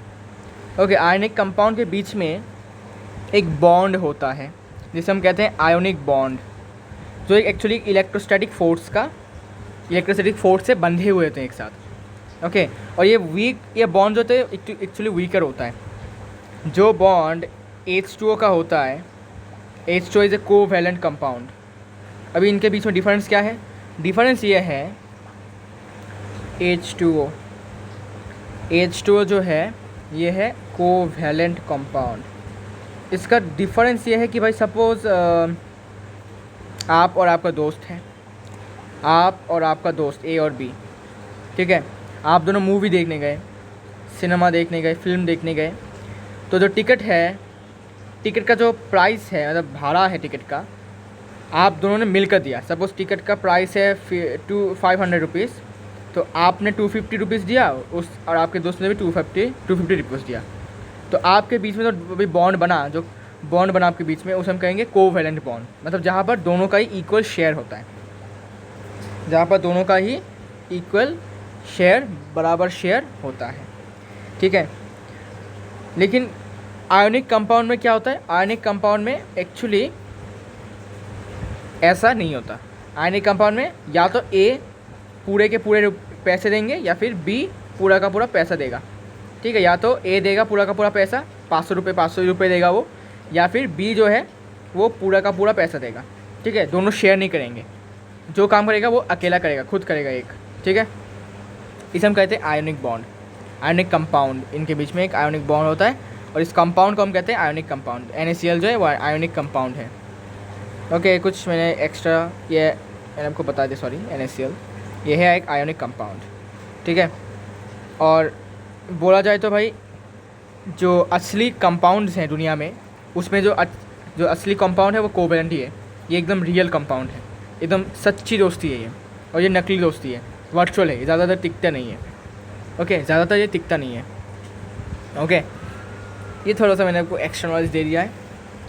ओके। आयोनिक कंपाउंड के बीच में एक बॉन्ड होता है जिसे हम कहते हैं आयोनिक बॉन्ड, जो एक एक्चुअली इलेक्ट्रोस्टैटिक फोर्स का इलेक्ट्रिसिटी फोर्स से बंधे हुए होते हैं एक साथ। ओके, और ये बॉन्ड जो होते हैं एक्चुअली वीकर होता है। जो बॉन्ड H2O का होता है, H2O is a covalent compound. अभी इनके बीच में डिफरेंस क्या है? डिफरेंस ये है H2O जो है ये है कोवैलेंट कंपाउंड। इसका डिफरेंस ये है कि भाई सपोज़ आप और आपका दोस्त हैं, आप और आपका दोस्त A और B, ठीक है, आप दोनों मूवी देखने गए, सिनेमा देखने गए, फिल्म देखने गए। तो जो टिकट है, टिकट का जो प्राइस है, मतलब भाड़ा है टिकट का, आप दोनों ने मिलकर दिया। सपोज़ टिकट का प्राइस है 500 रुपीज़, तो आपने 250 रुपीज़ दिया उस, और आपके दोस्त ने भी 250 रुपीज़ दिया। तो आपके बीच में जो अभी बॉन्ड बना, जो बॉन्ड बना आपके बीच में, उसे हम कहेंगे कोवैलेंट बॉन्ड। मतलब जहाँ पर दोनों का ही इक्वल शेयर होता है, जहाँ पर दोनों का ही इक्वल शेयर, बराबर शेयर होता है, ठीक है। लेकिन आयोनिक कंपाउंड में क्या होता है? आयोनिक कंपाउंड में एक्चुअली ऐसा नहीं होता। आयोनिक कंपाउंड में या तो A पूरे के पूरे पैसे देंगे या फिर B पूरा का पूरा पैसा देगा, ठीक है। या तो A देगा पूरा का पूरा पैसा, 500 रुपये देगा वो, या फिर B जो है वो पूरा का पूरा पैसा देगा, ठीक है। दोनों शेयर नहीं करेंगे, जो काम करेगा वो अकेला करेगा, खुद करेगा एक, ठीक है। इसे हम कहते हैं आयोनिक बॉन्ड, आयोनिक कंपाउंड। इनके बीच में एक आयोनिक बॉन्ड होता है और इस कंपाउंड को हम कहते हैं आयोनिक कंपाउंड। NaCl जो है वो आयोनिक कंपाउंड है। ओके, कुछ मैंने एक्स्ट्रा ये मैंने आपको बता दिया, सॉरी। NaCl ये है एक आयोनिक कंपाउंड, ठीक है। और बोला जाए तो भाई जो असली कंपाउंड्स हैं दुनिया में, उसमें जो असली कंपाउंड है वो कोवैलेंट ही है। ये एकदम रियल कंपाउंड है, एकदम सच्ची दोस्ती है ये, और ये नकली दोस्ती है, वर्चुअल है, ज़्यादातर टिकता नहीं है। ओके, ज़्यादातर ये टिकता नहीं है। ओके, ये थोड़ा सा मैंने आपको एक्स्ट्रा नॉलेज दे दिया है।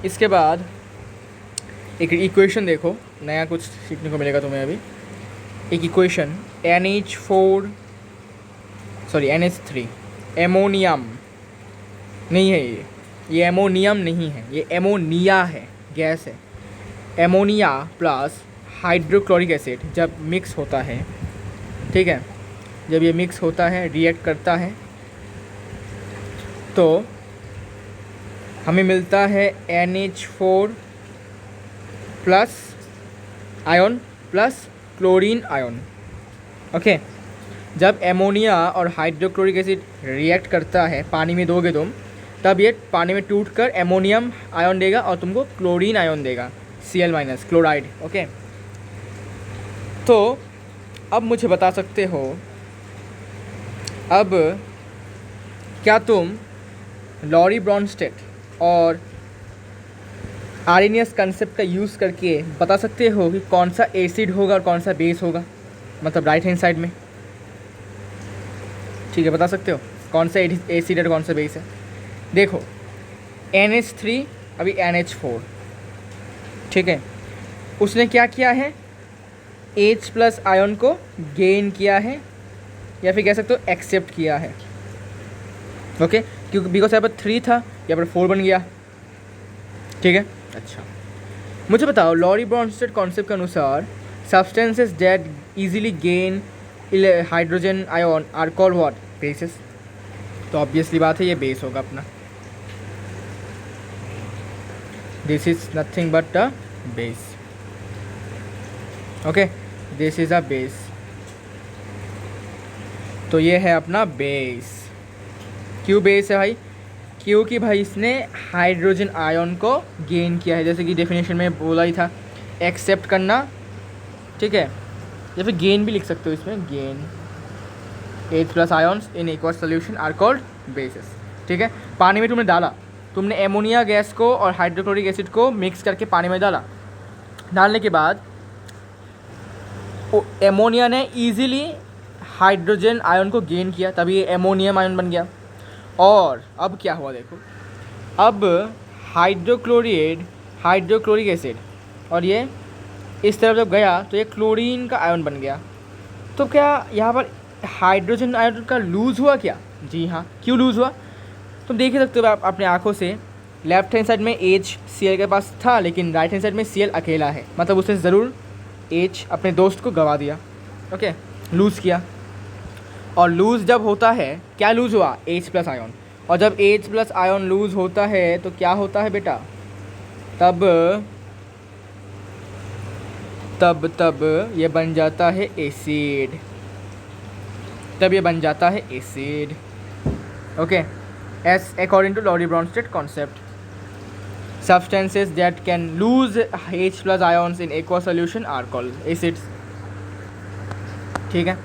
इसके बाद एक इक्वेशन देखो, नया कुछ सीखने को मिलेगा तुम्हें अभी। एक इक्वेशन NH3 एमोनियम नहीं है, ये एमोनियम नहीं है, ये एमोनिया है, गैस है। एमोनिया प्लस हाइड्रोक्लोरिक एसिड जब मिक्स होता है, ठीक है, जब ये मिक्स होता है, रिएक्ट करता है, तो हमें मिलता है NH4 plus ion plus chlorine ion. Okay, जब एमोनिया और हाइड्रोक्लोरिक एसिड रिएक्ट करता है, पानी में दोगे तुम, तब ये पानी में टूटकर एमोनियम आयन देगा और तुमको क्लोरीन आयन देगा, Cl- क्लोराइड। ओके, तो अब मुझे बता सकते हो, अब क्या तुम लॉरी ब्रॉन्स्टेड और आर्रेनियस कंसेप्ट का यूज़ करके बता सकते हो कि कौन सा एसिड होगा और कौन सा बेस होगा, मतलब राइट हैंड साइड में, ठीक है, बता सकते हो कौन सा एसिड और कौन सा बेस है। देखो NH3 अभी NH4, ठीक है, उसने क्या किया है, H+ आयन को गेन किया है, या फिर कह सकते हो एक्सेप्ट किया है। ओके, क्योंकि बिकॉज यहाँ पर 3 था, यहाँ पर 4 बन गया, ठीक है। अच्छा, मुझे बताओ, लॉरी ब्रॉन्स्टेड कॉन्सेप्ट के अनुसार substances that easily gain hydrogen ion are called what? Bases. तो ऑब्वियसली बात है ये बेस होगा अपना, this is nothing but a base. Okay, this is a base, तो ये है अपना बेस। क्यों बेस है भाई? क्योंकि भाई इसने हाइड्रोजन आयन को गेन किया है, जैसे कि डेफिनेशन में बोला ही था, एक्सेप्ट करना, ठीक है, या फिर गेन भी लिख सकते हो इसमें, gain H+ ions in aqueous solution are called bases, ठीक है। पानी में तुमने डाला, तुमने एमोनिया गैस को और हाइड्रोक्लोरिक एसिड को मिक्स करके पानी में डाला, डालने के बाद एमोनिया ने ईजिली हाइड्रोजन आयन को गेन किया, तभी ये एमोनियम आयन बन गया। और अब क्या हुआ देखो, अब हाइड्रोक्लोरिक एसिड और ये इस तरफ जब गया तो ये क्लोरीन का आयन बन गया। तो क्या यहाँ पर हाइड्रोजन आयन का लूज़ हुआ क्या? जी हाँ। क्यों लूज़ हुआ? तुम देख ही सकते हो आप अपने आँखों से, लेफ्ट हैंड साइड में HCl के पास था, लेकिन राइट हैंड साइड में Cl अकेला है, मतलब उसने ज़रूर H अपने दोस्त को गवा दिया। ओके, लूज़ किया, और लूज़ जब होता है, क्या लूज़ हुआ, H प्लस आयन, और जब H प्लस आयन लूज़ होता है तो क्या होता है बेटा, तब तब तब ये बन जाता है एसिड, तब ये बन जाता है acid. Okay, as according to Lowry Bronsted concept, substances that can lose H plus ions in aqueous solution are called acids। ठीक है,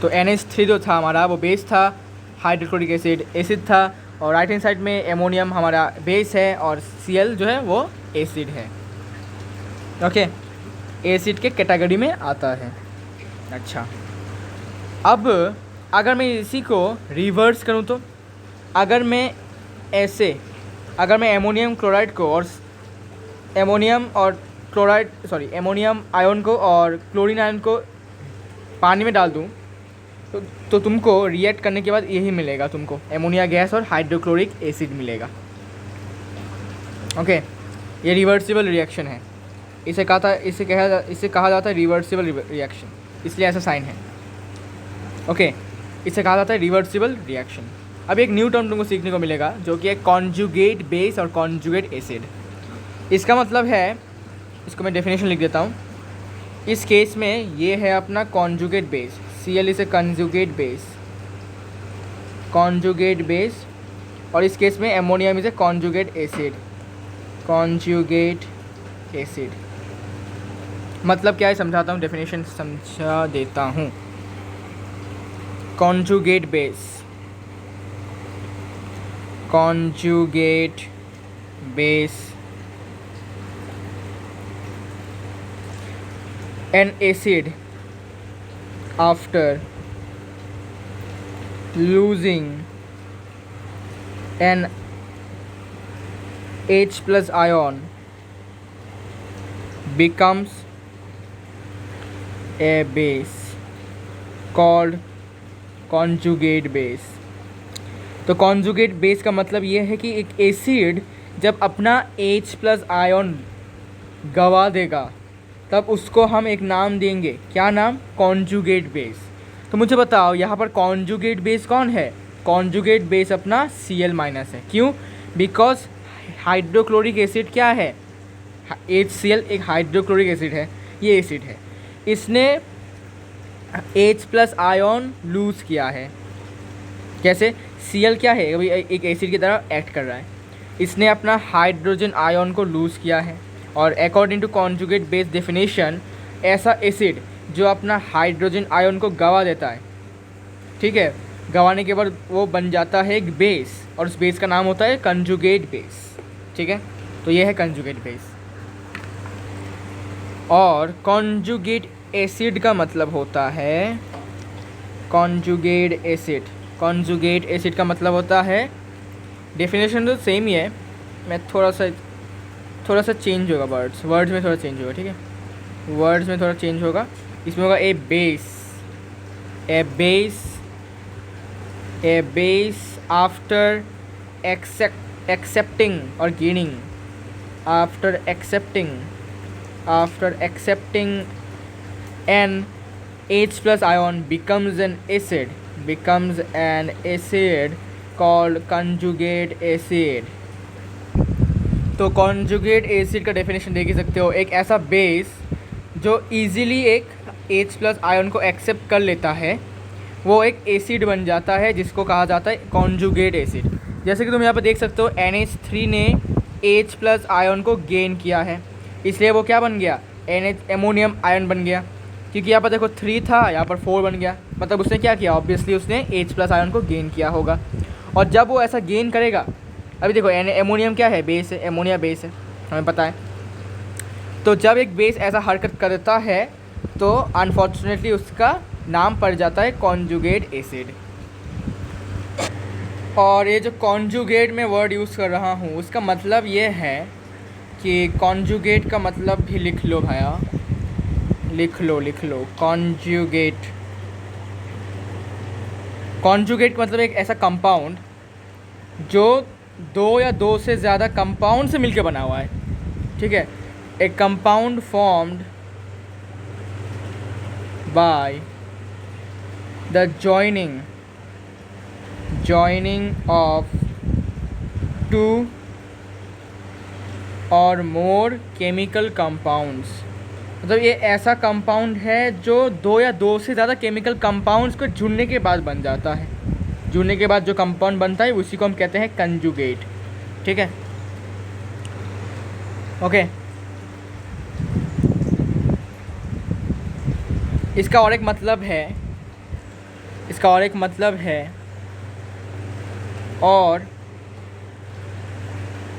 तो NH3 जो था हमारा वो बेस था, हाइड्रोक्लोरिक एसिड था, और राइट हैंड साइड में एमोनियम हमारा बेस है और Cl जो है वो एसिड है। ओके, एसिड के कैटेगरी में आता है। अच्छा, अब अगर मैं इसी को रिवर्स करूँ तो, अगर मैं एमोनियम क्लोराइड को और एमोनियम आयन को और क्लोरीन आयन को पानी में डाल दूँ तो तुमको रिएक्ट करने के बाद यही मिलेगा, तुमको एमोनिया गैस और हाइड्रोक्लोरिक एसिड मिलेगा। ओके, ये रिवर्सिबल रिएक्शन है, इसे कहा जाता है रिवर्सिबल रिएक्शन, इसलिए ऐसा साइन है। ओके, इसे कहा जाता है रिवर्सिबल रिएक्शन। अब एक न्यू टर्म तुमको सीखने को मिलेगा जो कि है कॉन्जुगेट बेस और कॉन्जुगेट एसिड। इसका मतलब है, इसको मैं डेफिनेशन लिख देता हूँ। इस केस में ये है अपना conjugate base, Cl is a conjugate base, और इस केस में ammonium is a conjugate acid. मतलब क्या है समझाता हूँ, डेफिनेशन समझा देता हूँ। Conjugate base an acid after losing an H plus ion becomes a base called conjugate base। तो कॉन्जुगेट बेस का मतलब ये है कि एक एसिड जब अपना H प्लस आयन गवा देगा तब उसको हम एक नाम देंगे, क्या नाम, कॉन्जुगेट बेस। तो मुझे बताओ यहाँ पर कॉन्जुगेट बेस कौन है, कॉन्जुगेट बेस अपना Cl माइनस है। क्यों, बिकॉज हाइड्रोक्लोरिक एसिड क्या है, HCl एक हाइड्रोक्लोरिक एसिड है, ये एसिड है, इसने H प्लस आयन लूज़ किया है। कैसे, Cl क्या है, अभी एक एसिड की तरह एक्ट कर रहा है, इसने अपना हाइड्रोजन आयन को लूज़ किया है, और according to conjugate base definition, ऐसा एसिड जो अपना हाइड्रोजन आयन को गवा देता है, ठीक है, गवाने के बाद वो बन जाता है एक बेस, और उस बेस का नाम होता है कंजुगेट बेस। ठीक है, तो ये है कंजुगेट बेस। और कॉन्जुगेट एसिड का मतलब होता है, कॉन्जुगेट एसिड का मतलब होता है, डेफिनेशन तो सेम ही है, मैं थोड़ा सा चेंज होगा, वर्ड्स में थोड़ा चेंज होगा। ठीक है, वर्ड्स में थोड़ा चेंज होगा, इसमें होगा ए बेस आफ्टर एक्सेप्टिंग और gaining, after accepting an H plus ion becomes an acid called conjugate acid। तो कॉन्जुगेट एसिड का डेफिनेशन देख ही सकते हो, एक ऐसा बेस जो इजीली एक H प्लस आयन को एक्सेप्ट कर लेता है, वो एक एसिड बन जाता है जिसको कहा जाता है कॉन्जुगेट एसिड। जैसे कि तुम यहाँ पर देख सकते हो, NH3 ने H प्लस आयन को गेन किया है, इसलिए वो क्या बन गया, एमोनियम आयन बन गया, क्योंकि यहाँ पर देखो 3 था, यहाँ पर 4 बन गया, मतलब उसने क्या किया, ऑब्वियसली उसने H प्लस आयन को गेन किया होगा। और जब वो ऐसा गेन करेगा, अभी देखो एमोनियम क्या है, बेस है, एमोनिया बेस है, हमें पता है। तो जब एक बेस ऐसा हरकत करता है तो अनफॉर्चुनेटली उसका नाम पड़ जाता है कॉन्जुगेट एसिड। और ये जो कॉन्जुगेट में वर्ड यूज़ कर रहा हूँ उसका मतलब ये है कि कॉन्जुगेट का मतलब भी लिख लो भैया, लिख लो कॉन्जुगेट मतलब एक ऐसा कंपाउंड जो 2 या 2 से ज़्यादा कंपाउंड से मिलकर बना हुआ है। ठीक है, ए compound formed by the joining of two और मोर केमिकल कंपाउंड्स। मतलब ये ऐसा कंपाउंड है जो दो या दो से ज़्यादा केमिकल कंपाउंड्स को जुड़ने के बाद बन जाता है। जुड़ने के बाद जो कंपाउंड बनता है उसी को हम कहते हैं कंजुगेट। ठीक है, ओके। इसका और एक मतलब है और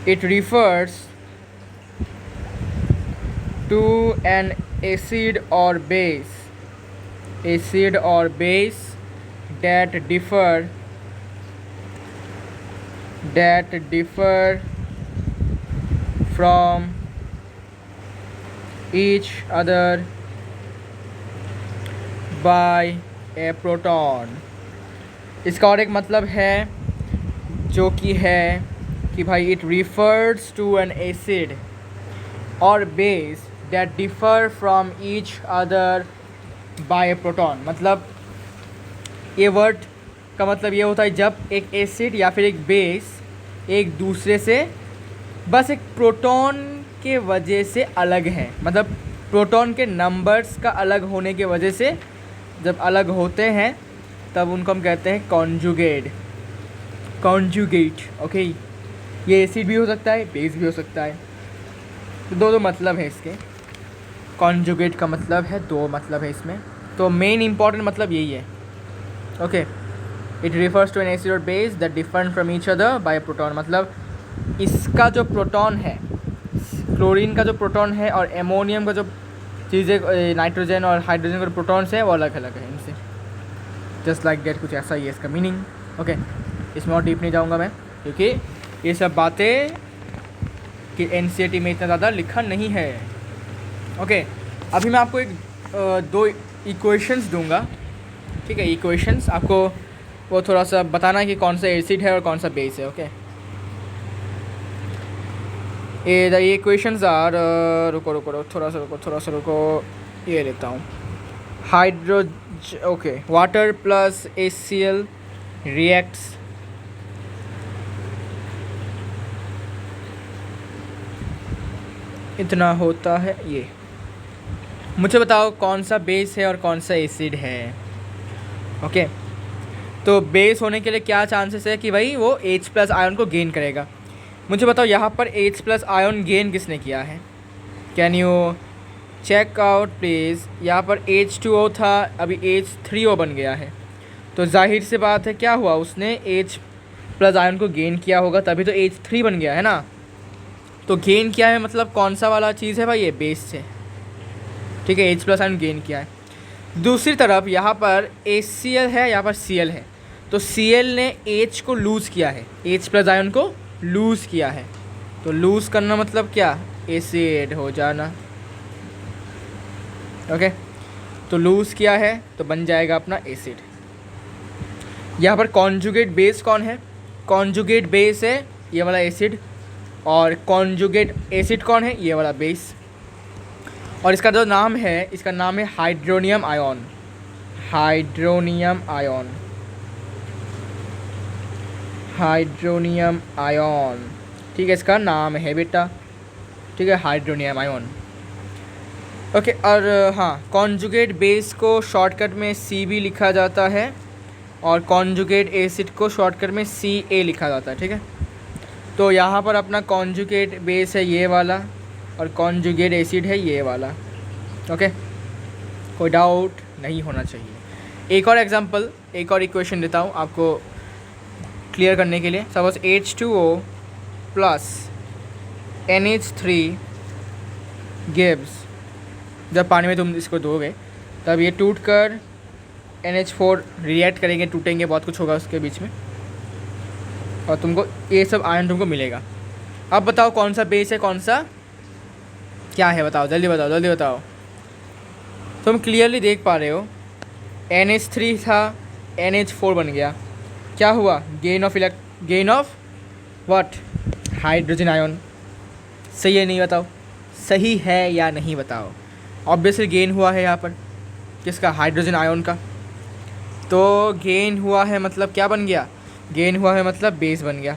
it refers to an acid or base that differ from each other by a proton। इसका और एक मतलब है जो कि है कि भाई it refers to an acid or base that differ from each other by a proton। मतलब ये वर्ड का मतलब ये होता है जब एक एसिड या फिर एक बेस एक दूसरे से बस एक प्रोटॉन के वजह से अलग है। मतलब प्रोटॉन के नंबर्स का अलग होने के वजह से जब अलग होते हैं तब उनको हम कहते हैं कॉन्जुगेट। ओके, ये एसिड भी हो सकता है, बेस भी हो सकता है। तो दो मतलब है इसके। कॉन्जुगेट का मतलब है, दो मतलब है इसमें। तो मेन इंपॉर्टेंट मतलब यही है। Okay, it refers to an acid और base that different from each other by proton. मतलब इसका जो प्रोटॉन है, क्लोरीन का जो प्रोटॉन है और एमोनियम का जो चीज़ें नाइट्रोजन और हाइड्रोजन का प्रोटॉन्स है वो अलग अलग है इनसे। जस्ट लाइक दैट, कुछ ऐसा ही है इसका मीनिंग। ओके, इसमें और डीप नहीं जाऊँगा मैं, क्योंकि ये सब बातें कि NCERT में इतना ज़्यादा लिखा नहीं है। ओके, अभी मैं आपको एक दो इक्वेशंस दूंगा। ठीक है, इक्वेशंस आपको वो थोड़ा सा बताना है कि कौन सा एसिड है और कौन सा बेस है। ओके, द इक्वेशंस आर, रुको थोड़ा सा रुको, ये लेता हूँ। वाटर प्लस HCl रिएक्ट्स इतना होता है। ये मुझे बताओ कौन सा बेस है और कौन सा एसिड है। ओके, तो बेस होने के लिए क्या चांसेस है कि भाई वो H+ आयन को गेन करेगा। मुझे बताओ यहाँ पर H+ आयन गेन किसने किया है। Can you check out please. यहाँ पर H2O था, अभी H3O बन गया है। तो जाहिर सी बात है क्या हुआ, उसने H+ आयन को गेन किया होगा, तभी तो H3 बन गया है ना। तो गेन किया है मतलब कौन सा वाला चीज़ है भाई, ये बेस से। ठीक है, H+ आयन गेन किया है। दूसरी तरफ यहाँ पर HCl है, यहाँ पर Cl है। तो Cl ने H को लूज़ किया है, H+ आयन को लूज़ किया है। तो लूज़ करना मतलब क्या, एसिड हो जाना। ओके, तो लूज़ किया है तो बन जाएगा अपना एसिड। यहाँ पर कॉन्जुगेट बेस कौन है, कॉन्जुगेट बेस है ये वाला एसिड, और कॉन्जुगेट एसिड कौन है, ये वाला बेस। और इसका जो नाम है, इसका नाम है हाइड्रोनियम आयन। हाइड्रोनियम आयन, ठीक है, इसका नाम है बेटा। ठीक है, हाइड्रोनियम आयन। ओके, और हाँ, कॉन्जुगेट बेस को शॉर्टकट में CB लिखा जाता है और कॉन्जुगेट एसिड को शॉर्टकट में CA लिखा जाता है। ठीक है, तो यहाँ पर अपना कॉन्जुगेट बेस है ये वाला और कॉन्जुगेट एसिड है ये वाला। ओके, कोई डाउट नहीं होना चाहिए। एक और एग्जांपल, एक और इक्वेशन देता हूँ आपको क्लियर करने के लिए। Suppose H2O plus NH3 gives, जब पानी में तुम इसको दोगे तब ये टूट कर NH4 रिएक्ट करेंगे, टूटेंगे, बहुत कुछ होगा उसके बीच में, और तुमको ये सब आयन तुमको मिलेगा। अब बताओ कौन सा बेस है, कौन सा क्या है, बताओ जल्दी बताओ। तुम क्लियरली देख पा रहे हो NH3 था, NH4 बन गया, क्या हुआ, gain of what, hydrogen ion. सही है नहीं, बताओ सही है या नहीं, बताओ। ऑब्वियसली गेन हुआ है यहाँ पर। किसका, हाइड्रोजन आयन का। तो गेन हुआ है मतलब क्या बन गया, गेन हुआ है मतलब बेस बन गया।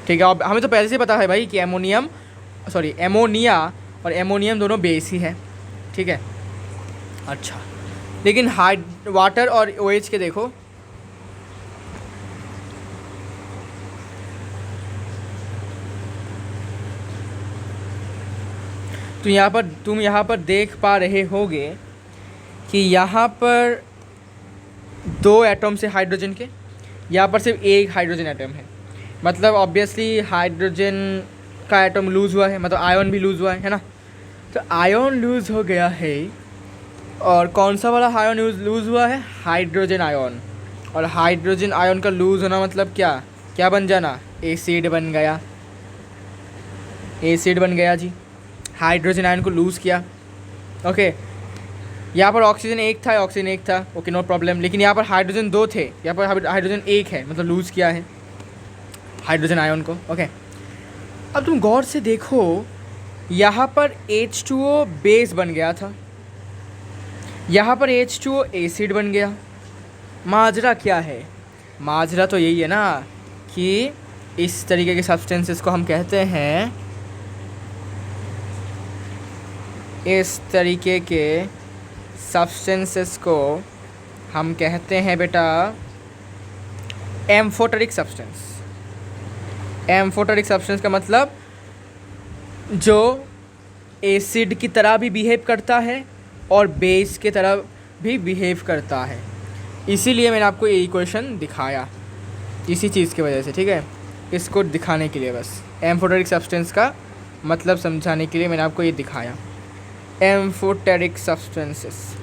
ठीक है, अब हमें तो पहले से पता है भाई कि एमोनिया और एमोनियम दोनों बेस ही है। ठीक है, अच्छा लेकिन वाटर और OH के देखो, तो तुम यहाँ पर देख पा रहे होगे कि यहाँ पर 2 एटम्स है हाइड्रोजन के, यहाँ पर सिर्फ एक हाइड्रोजन एटम है। मतलब ऑब्वियसली हाइड्रोजन का एटम लूज़ हुआ है, मतलब आयन भी लूज़ हुआ है ना। तो आयन लूज़ हो गया है, और कौन सा वाला आयन लूज़ हुआ है, हाइड्रोजन आयन। और हाइड्रोजन आयन का लूज़ होना मतलब क्या बन जाना, एसिड बन गया। एसिड बन गया जी, हाइड्रोजन आयन को लूज़ किया। ओके, यहाँ पर ऑक्सीजन एक था, ओके नो प्रॉब्लम। लेकिन यहाँ पर हाइड्रोजन 2 थे, यहाँ पर हाइड्रोजन 1 है, मतलब लूज़ किया है हाइड्रोजन आयन को। ओके, अब तुम गौर से देखो, यहाँ पर H2O बेस बन गया था, यहाँ पर H2O एसिड बन गया। माजरा क्या है, माजरा तो यही है ना कि इस तरीके के सब्सटेंसेस को हम कहते हैं, इस तरीके के सब्सटेंसेस को हम कहते हैं बेटा एम्फोटेरिक सब्सटेंस। एम्फोटेरिक सब्सटेंस का मतलब जो एसिड की तरह भी बिहेव करता है और बेस की तरह भी बिहेव करता है। इसीलिए मैंने आपको ये इक्वेशन दिखाया, इसी चीज़ की वजह से। ठीक है, इसको दिखाने के लिए, बस एम्फोटेरिक सब्सटेंस का मतलब समझाने के लिए मैंने आपको ये दिखाया। Amphoteric substances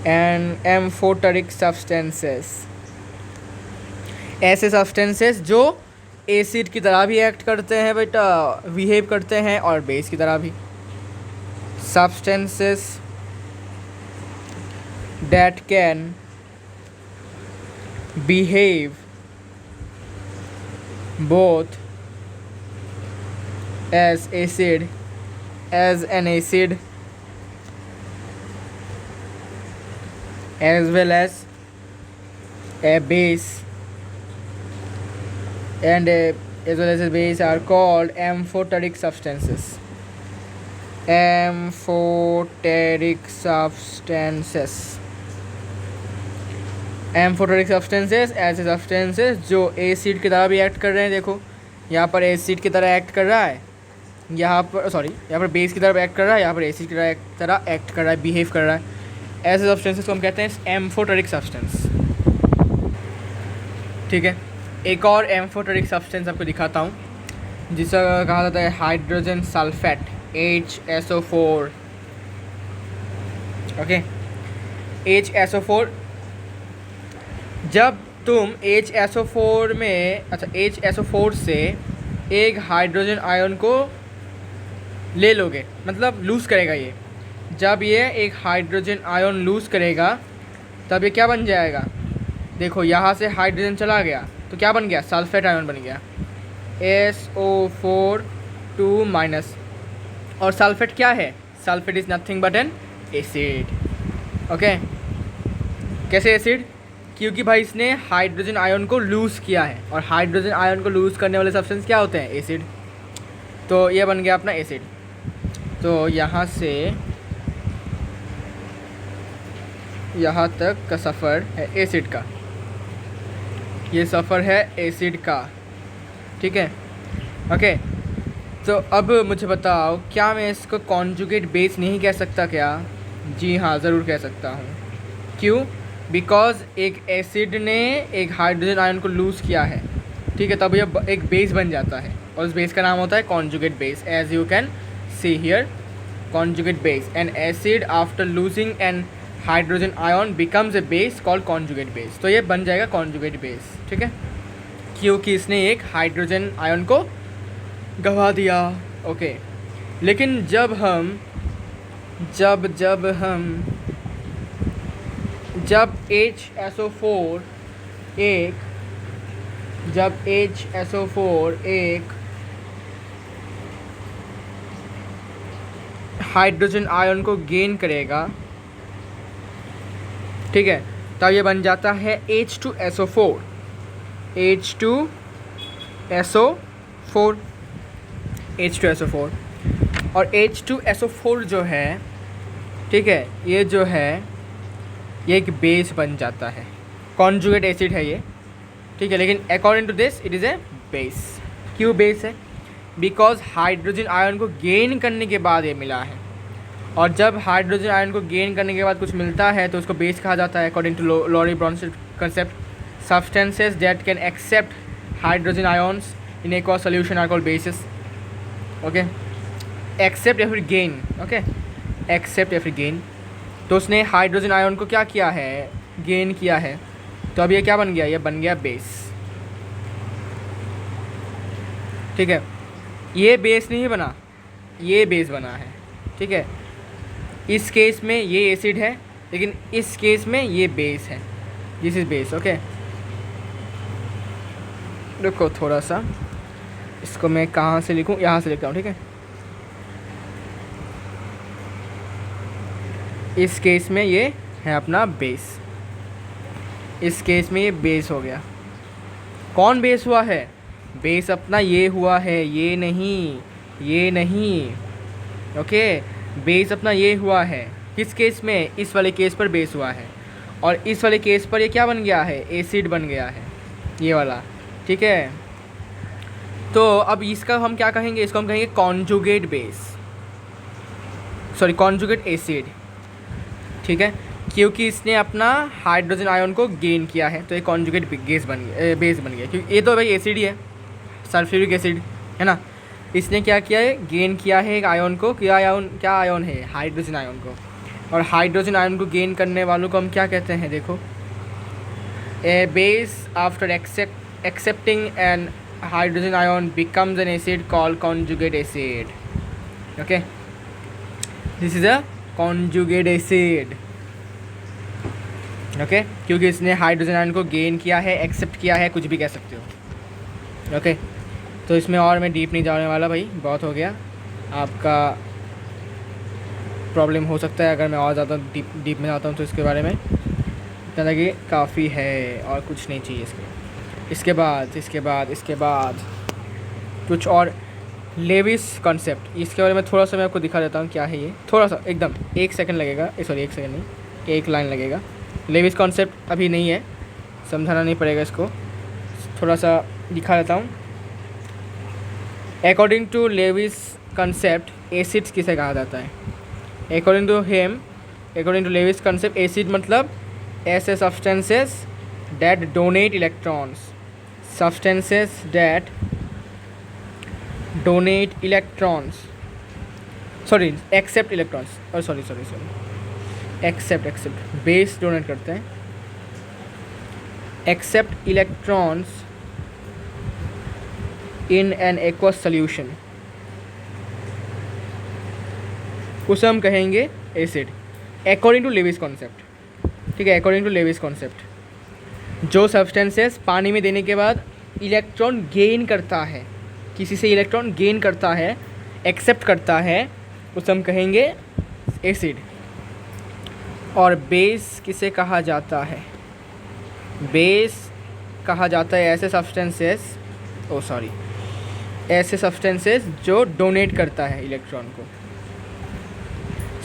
and amphoteric substances, ऐसे सब्सटेंसेस जो एसिड की तरह भी एक्ट करते हैं बेटा, बिहेव करते हैं, और बेस की तरह भी। Substances that can behave both as an acid as well as a base and as well as a base are called amphoteric substances. Amphoteric substances ऐसे सब्सटेंसेस जो एसिड की तरह भी एक्ट कर रहे हैं। देखो यहाँ पर एसिड की तरह एक्ट कर रहा है, यहाँ पर बेस की तरह एक्ट कर रहा है, यहाँ पर एसिड की तरह एक्ट कर रहा है, बिहेव कर रहा है। ऐसे सब्सटेंसेस को हम कहते हैं एम्फोटेरिक सब्सटेंस। ठीक है, एक और एम्फोटेरिक सब्सटेंस आपको दिखाता हूँ, जिसका कहा जाता है hydrogen sulphate, HSO4। Okay, HSO4, जब तुम HSO4 से एक हाइड्रोजन आयन को ले लोगे, मतलब लूज़ करेगा ये, जब ये एक हाइड्रोजन आयन लूज़ करेगा तब ये क्या बन जाएगा, देखो यहाँ से हाइड्रोजन चला गया तो क्या बन गया, सल्फेट आयन बन गया, SO4 2-। और सल्फेट क्या है, sulphate is nothing but N acid. Okay, कैसे एसिड, क्योंकि भाई इसने हाइड्रोजन आयन को लूज़ किया है, और हाइड्रोजन आयन को लूज़ करने वाले सब्सटेंस क्या होते हैं, एसिड। तो ये बन गया अपना एसिड। तो यहाँ से यहाँ तक का सफ़र है एसिड का, ये सफ़र है एसिड का। ठीक है, ओके। तो अब मुझे बताओ, क्या मैं इसको कॉन्जुगेट बेस नहीं कह सकता क्या? जी हाँ, ज़रूर कह सकता हूँ। क्यों? बिकॉज़ एक एसिड ने एक हाइड्रोजन आयन को लूज़ किया है, ठीक है, तब ये एक बेस बन जाता है, और उस बेस का नाम होता है conjugate base. As you can see here, conjugate base, an acid after losing an hydrogen ion becomes a base called conjugate base। तो ये बन जाएगा conjugate base, ठीक है, क्योंकि इसने एक हाइड्रोजन आयन को गवा दिया। ओके, लेकिन जब HSO4 एक हाइड्रोजन आयन को गेन करेगा, ठीक है। तब ये बन जाता है H2SO4, H2SO4, H2SO4। और H2SO4 जो है, ठीक है, ये जो है ये एक बेस बन जाता है, कॉन्जुगेट एसिड है ये, ठीक है। लेकिन according to this it is a base. क्यों बेस है? बिकॉज हाइड्रोजन आयन को गेन करने के बाद ये मिला है, और जब हाइड्रोजन आयन को गेन करने के बाद कुछ मिलता है तो उसको बेस कहा जाता है according to Lowry Bronsted concept. Substances that can accept hydrogen ions in aqua solution are called bases. Okay, accept या फिर गेन, ओके, एक्सेप्ट या फिर गेन। तो उसने हाइड्रोजन आयन को क्या किया है? गेन किया है। तो अब ये क्या बन गया? ये बन गया बेस, ठीक है। ये बेस नहीं बना, ये बेस बना है, ठीक है। इस केस में ये एसिड है, लेकिन इस केस में ये बेस है, दिस इज बेस, ओके। देखो थोड़ा सा इसको मैं कहाँ से लिखूँ, यहाँ से लिखता हूँ, ठीक है। इस केस में ये है अपना बेस, इस केस में ये बेस हो गया। कौन बेस हुआ है? बेस अपना ये हुआ है, ये नहीं, ये नहीं, ओके। बेस अपना ये हुआ है। किस केस में? इस वाले केस पर बेस हुआ है, और इस वाले केस पर ये क्या बन गया है? एसिड बन गया है, ये वाला, ठीक है। तो अब इसका हम क्या कहेंगे? इसको हम कहेंगे conjugate base, sorry conjugate acid, ठीक है। क्योंकि इसने अपना हाइड्रोजन आयन को गेन किया है, तो ये कॉन्जुगेट बेस बन गया। क्योंकि ये तो भाई एसिड ही है, सल्फ्यूरिक एसिड है ना। इसने क्या किया है? गेन किया है एक आयन को। क्या आयन है? हाइड्रोजन आयन को। और हाइड्रोजन आयन को गेन करने वालों को हम क्या कहते हैं? देखो, a base after accepting an hydrogen ion becomes an acid called conjugate acid, okay. This is a conjugate acid, okay. क्योंकि इसने हाइड्रोजन आयन को गेन किया है, एक्सेप्ट किया है, कुछ भी कह सकते हो, ओके। तो इसमें और मैं डीप नहीं जाने वाला भाई, बहुत हो गया। आपका प्रॉब्लम हो सकता है अगर मैं और ज़्यादा डीप में जाता हूँ, तो इसके बारे में इतना लगे काफ़ी है, और कुछ नहीं चाहिए इसके बाद कुछ और लेविस कॉन्सेप्ट, इसके बारे में थोड़ा सा मैं आपको दिखा देता हूँ क्या है ये। थोड़ा सा एकदम 1 सेकंड लगेगा, सॉरी 1 सेकंड नहीं, 1 लाइन लगेगा। लेविस कॉन्सेप्ट अभी नहीं है, समझाना नहीं पड़ेगा इसको, थोड़ा सा दिखा देता हूँ। According to Lewis concept acids किसे कहा जाता है? According to Lewis concept acid मतलब ऐसे substances that donate electrons, substances that donate electrons, sorry accept electrons, और सॉरी एक्सेप्ट बेस डोनेट करते हैं, accept electrons in an aqueous solution, उसे हम कहेंगे acid, according to Lewis concept, ठीक है। अकॉर्डिंग टू लेविस कॉन्सेप्ट जो सब्सटेंसेस पानी में देने के बाद इलेक्ट्रॉन गेन करता है, किसी से इलेक्ट्रॉन गेन करता है, एक्सेप्ट करता है, उसे हम कहेंगे एसिड। और बेस किसे कहा जाता है? बेस कहा जाता है ऐसे सब्सटेंसेस जो डोनेट करता है इलेक्ट्रॉन को,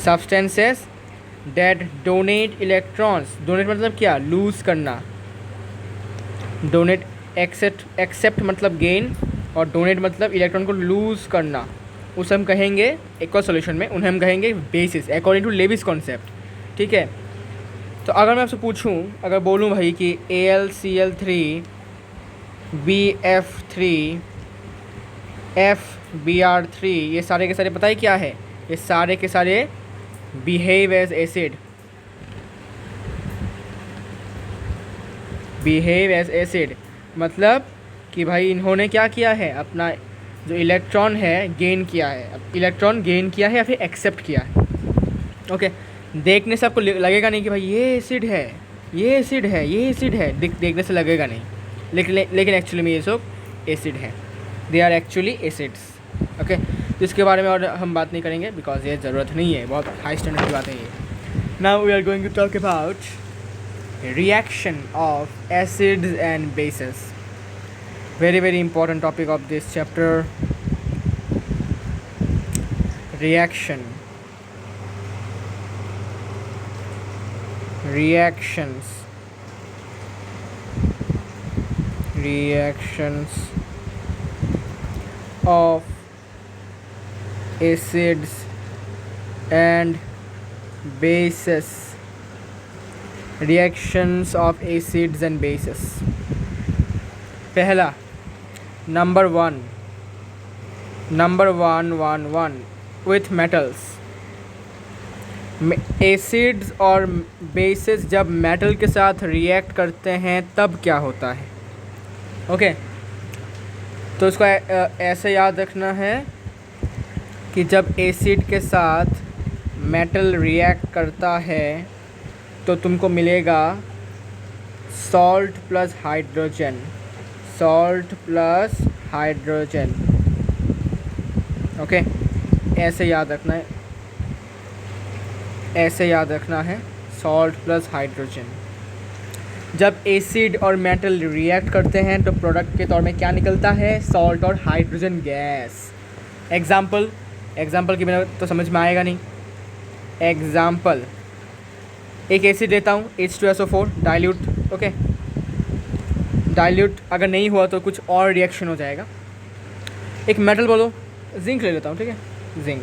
substances that donate electrons. Donate मतलब क्या? लूज़ करना। डोनेट एक्सेप्ट मतलब गेन, और डोनेट मतलब इलेक्ट्रॉन को लूज़ करना, उसे हम कहेंगे एक्वा सॉल्यूशन में, उन्हें हम कहेंगे bases, according to Lewis concept, ठीक है। तो अगर मैं आपसे पूछूं, अगर बोलूं भाई कि AlCl3 BF3 FBr3, ये सारे के सारे पता है क्या है? ये सारे के सारे बिहेव एज एसिड, मतलब कि भाई इन्होंने क्या किया है? अपना जो इलेक्ट्रॉन है गेन किया है, इलेक्ट्रॉन गेन किया है या फिर एक्सेप्ट किया है, ओके। देखने से आपको लगेगा नहीं कि भाई ये एसिड है, ये एसिड है, ये एसिड है, देखने से लगेगा नहीं, लेकिन एक्चुअली में ये सब एसिड है, they are actually acids, okay. तो इसके बारे में और हम बात नहीं करेंगे, बिकॉज ये ज़रूरत नहीं है, बहुत हाई स्टैंडर्ड की बात है ये। Now we are going to talk about reaction of acids and bases. Very important topic of this chapter. Reactions of acids and bases. Reactions of acids and bases. पहला number one with metals. Acids और basis जब metal के साथ react करते हैं तब क्या होता है? ओके तो इसको ऐसे याद रखना है कि जब एसिड के साथ मेटल रिएक्ट करता है तो तुमको मिलेगा सॉल्ट प्लस हाइड्रोजन. ओके ऐसे याद रखना है सॉल्ट प्लस हाइड्रोजन. जब एसिड और मेटल रिएक्ट करते हैं तो प्रोडक्ट के तौर में क्या निकलता है? सॉल्ट और हाइड्रोजन गैस. एग्जाम्पल के बिना तो समझ में आएगा नहीं. एग्जाम्पल, एक एसिड लेता हूँ H2SO4 डाइल्यूट. ओके डाइल्यूट अगर नहीं हुआ तो कुछ और रिएक्शन हो जाएगा. एक मेटल बोलो, जिंक ले लेता हूँ. ठीक है, जिंक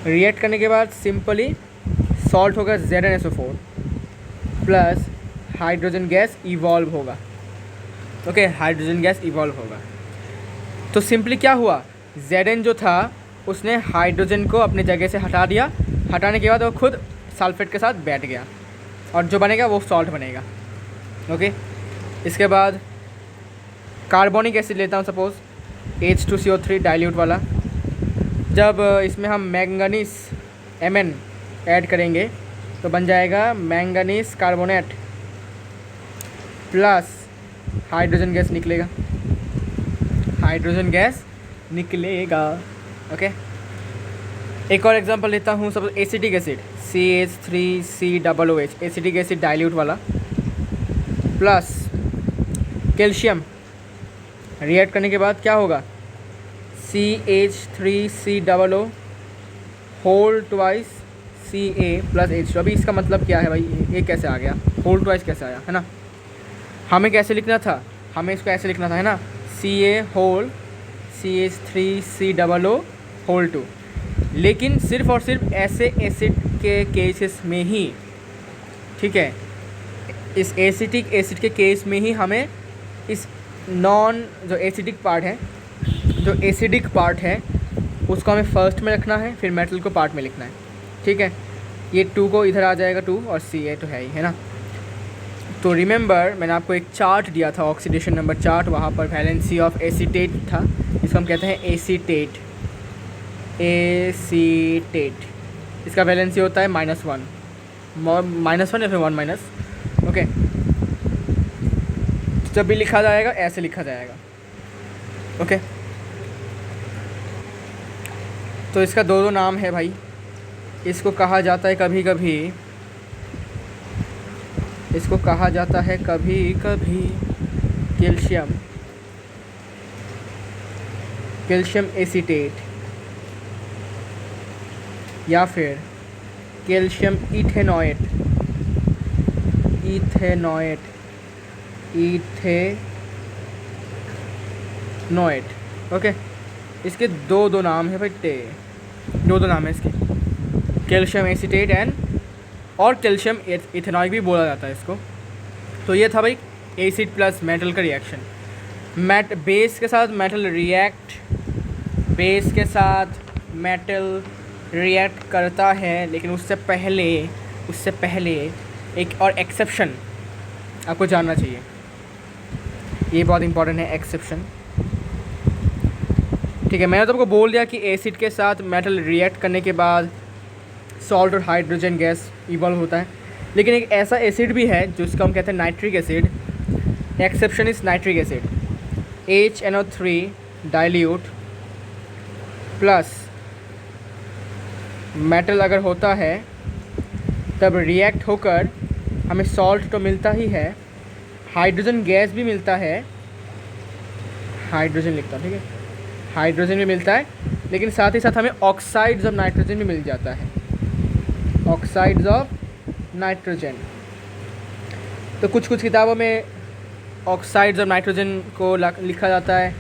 रिएक्ट करने के बाद सिंपली सॉल्ट होगा ZnSO4 plus hydrogen gas evolve होगा. ओके हाइड्रोजन गैस इवॉल्व होगा तो सिंपली क्या हुआ? Zn जो था उसने हाइड्रोजन को अपने जगह से हटा दिया. हटाने के बाद वो खुद सल्फेट के साथ बैठ गया और जो बनेगा वो सॉल्ट बनेगा. ओके इसके बाद कार्बोनिक एसिड लेता हूँ सपोज़ H2CO3 डाइल्यूट वाला. जब इसमें हम मैंगनीस Mn ऐड करेंगे तो बन जाएगा manganese carbonate plus hydrogen gas निकलेगा. ओके एक और एग्जांपल लेता हूँ suppose acetic acid CH3COOH acetic acid dilute वाला प्लस कैल्शियम. रिएक्ट करने के बाद क्या होगा? CH3COO whole twice Ca plus H2. अभी इसका मतलब क्या है भाई? ये कैसे आ गया? होल ट्वाइस कैसे आया है ना? हमें कैसे लिखना था? हमें इसको ऐसे लिखना था है ना, Ca होल CH3COO होल 2. लेकिन सिर्फ और सिर्फ ऐसे एसिड के केसेस में ही, ठीक है, इस एसिटिक एसिड के केस में ही हमें इस जो एसिडिक पार्ट है उसको हमें फर्स्ट में रखना है, फिर मेटल को पार्ट में लिखना है. ठीक है, ये 2 को इधर आ जाएगा 2 और Ca तो है ही है ना. तो रिमेंबर मैंने आपको एक चार्ट दिया था, ऑक्सीडेशन नंबर चार्ट. वहाँ पर वैलेंसी ऑफ एसीटेट था, इसको हम कहते हैं एसीटेट. इसका वैलेंसी होता है -1 या फिर 1-. ओके जब भी लिखा जाएगा ऐसे लिखा जाएगा. ओके तो इसका दो नाम है भाई. इसको कहा जाता है कभी कभी कैल्शियम एसीटेट या फिर कैल्शियम इथेनॉएट. ओके इसके दो नाम है भाई. दो नाम है इसके, कैल्शियम एसीटेट और कैल्शियम इथेनॉइक भी बोला जाता है इसको. तो ये था भाई एसिड प्लस मेटल का रिएक्शन. बेस के साथ मेटल रिएक्ट करता है, लेकिन उससे पहले एक और एक्सेप्शन आपको जानना चाहिए. ये बहुत इंपॉर्टेंट है एक्सेप्शन. ठीक है, मैंने तो आपको बोल दिया कि एसिड के साथ मेटल रिएक्ट करने के बाद सॉल्ट और हाइड्रोजन गैस इवॉल्व होता है. लेकिन एक ऐसा एसिड भी है जिसको हम कहते हैं nitric acid. Exception is nitric acid. HNO3 dilute plus metal अगर होता है तब रिएक्ट होकर हमें सॉल्ट तो मिलता ही है, हाइड्रोजन गैस भी मिलता है, हाइड्रोजन लिखता हूँ ठीक है, हाइड्रोजन भी मिलता है, लेकिन साथ ही साथ हमें ऑक्साइड्स ऑफ नाइट्रोजन भी मिल जाता है, ऑक्साइड्स ऑफ नाइट्रोजन। तो कुछ कुछ किताबों में ऑक्साइड्स ऑफ नाइट्रोजन को लिखा जाता है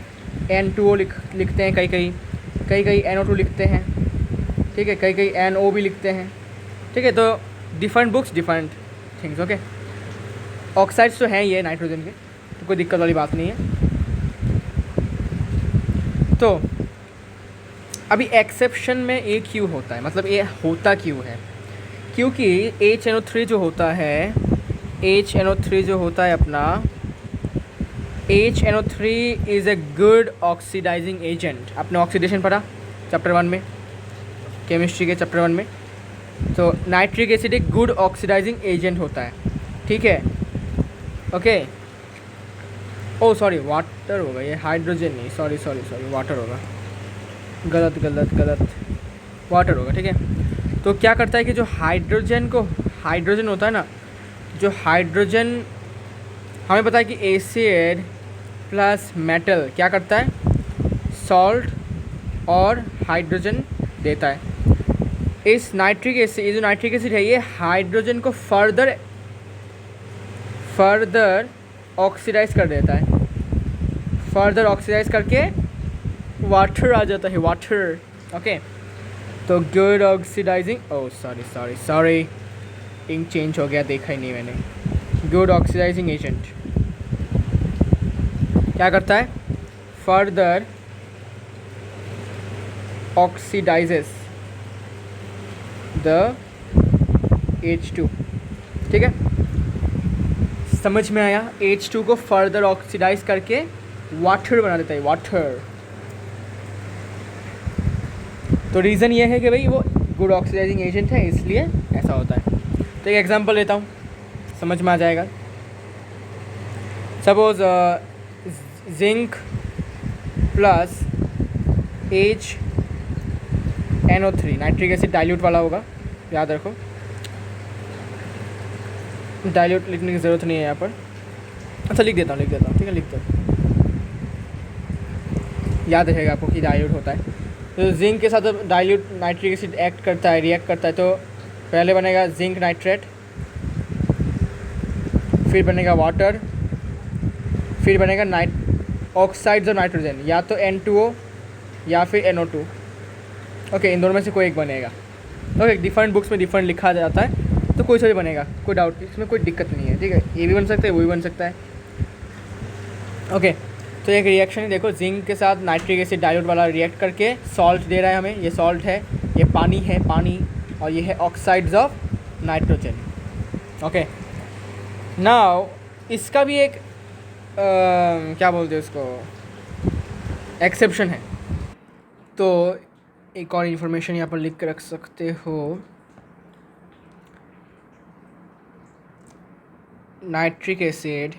N2O लिखते हैं, कई NO2 लिखते हैं, ठीक है, कई NO भी लिखते हैं, ठीक है। तो different books different things, okay. Oxides तो हैं ये नाइट्रोजन के, तो कोई दिक्कत वाली बात नहीं है। तो अभी एक्सेप्शन में ये क्यों होता है, मतलब ये होता क्यों है, क्योंकि HNO3 जो होता है, HNO3 जो होता है अपना, HNO3 is a good oxidizing agent. आपने ऑक्सीडेशन पढ़ा चैप्टर 1 में, केमिस्ट्री के चैप्टर 1 में। तो नाइट्रिक एसिड एक गुड ऑक्सीडाइजिंग एजेंट होता है, ठीक है, ओके। ओ सॉरी, वाटर होगा ये, हाइड्रोजन नहीं, सॉरी वाटर होगा, गलत, वाटर होगा, ठीक है। तो क्या करता है कि जो हाइड्रोजन होता है ना, जो हाइड्रोजन हमें पता है कि एसिड प्लस मेटल क्या करता है, सॉल्ट और हाइड्रोजन देता है। इस नाइट्रिक एसिड, ये जो नाइट्रिक एसिड है, ये हाइड्रोजन को फर्दर ऑक्सीडाइज कर देता है, फर्दर ऑक्सीडाइज करके वाटर आ जाता है, वाटर, ओके। तो गुड ऑक्सीडाइजिंग, ओ सॉरी इंक चेंज हो गया, देखा ही नहीं मैंने। गुड ऑक्सीडाइजिंग एजेंट क्या करता है, फर्दर ऑक्सीडाइजेस द H2, ठीक है, समझ में आया। H2 को फर्दर ऑक्सीडाइज करके वाटर बना देता है, वाटर। तो रीज़न ये है कि भाई वो गुड ऑक्सीडाइजिंग एजेंट है, इसलिए ऐसा होता है। तो एक एग्जांपल लेता हूँ, समझ में आ जाएगा। Suppose zinc plus HNO3, nitric acid dilute वाला होगा, याद रखो, डाइल्यूट लिखने की ज़रूरत नहीं है यहाँ पर। अच्छा लिख देता हूँ, ठीक है, लिख दो, याद रहेगा आपको कि डाइल्यूट होता है। तो जिंक के साथ जब डाइल्यूट नाइट्रिक एसिड रिएक्ट करता है, तो पहले बनेगा जिंक नाइट्रेट, फिर बनेगा वाटर, फिर बनेगा ऑक्साइड्स ऑफ नाइट्रोजन, या तो N2O या फिर NO2, ओके, इन दोनों में से कोई एक बनेगा। ओके, डिफरेंट बुक्स में डिफरेंट लिखा जाता है, तो कोई सा भी बनेगा, कोई डाउट, इसमें कोई दिक्कत नहीं है, ठीक है। ये भी बन सकता है, वो भी बन सकता है, ओके। तो एक रिएक्शन है, देखो, जिंक के साथ नाइट्रिक एसिड डाइल्यूट वाला रिएक्ट करके सॉल्ट दे रहा है हमें, ये सॉल्ट है, ये पानी है, और ये है oxides of nitrogen, okay. Now इसका भी एक क्या बोलते हैं उसको, एक्सेप्शन है। तो एक और इन्फॉर्मेशन यहाँ पर लिख के रख सकते हो, nitric acid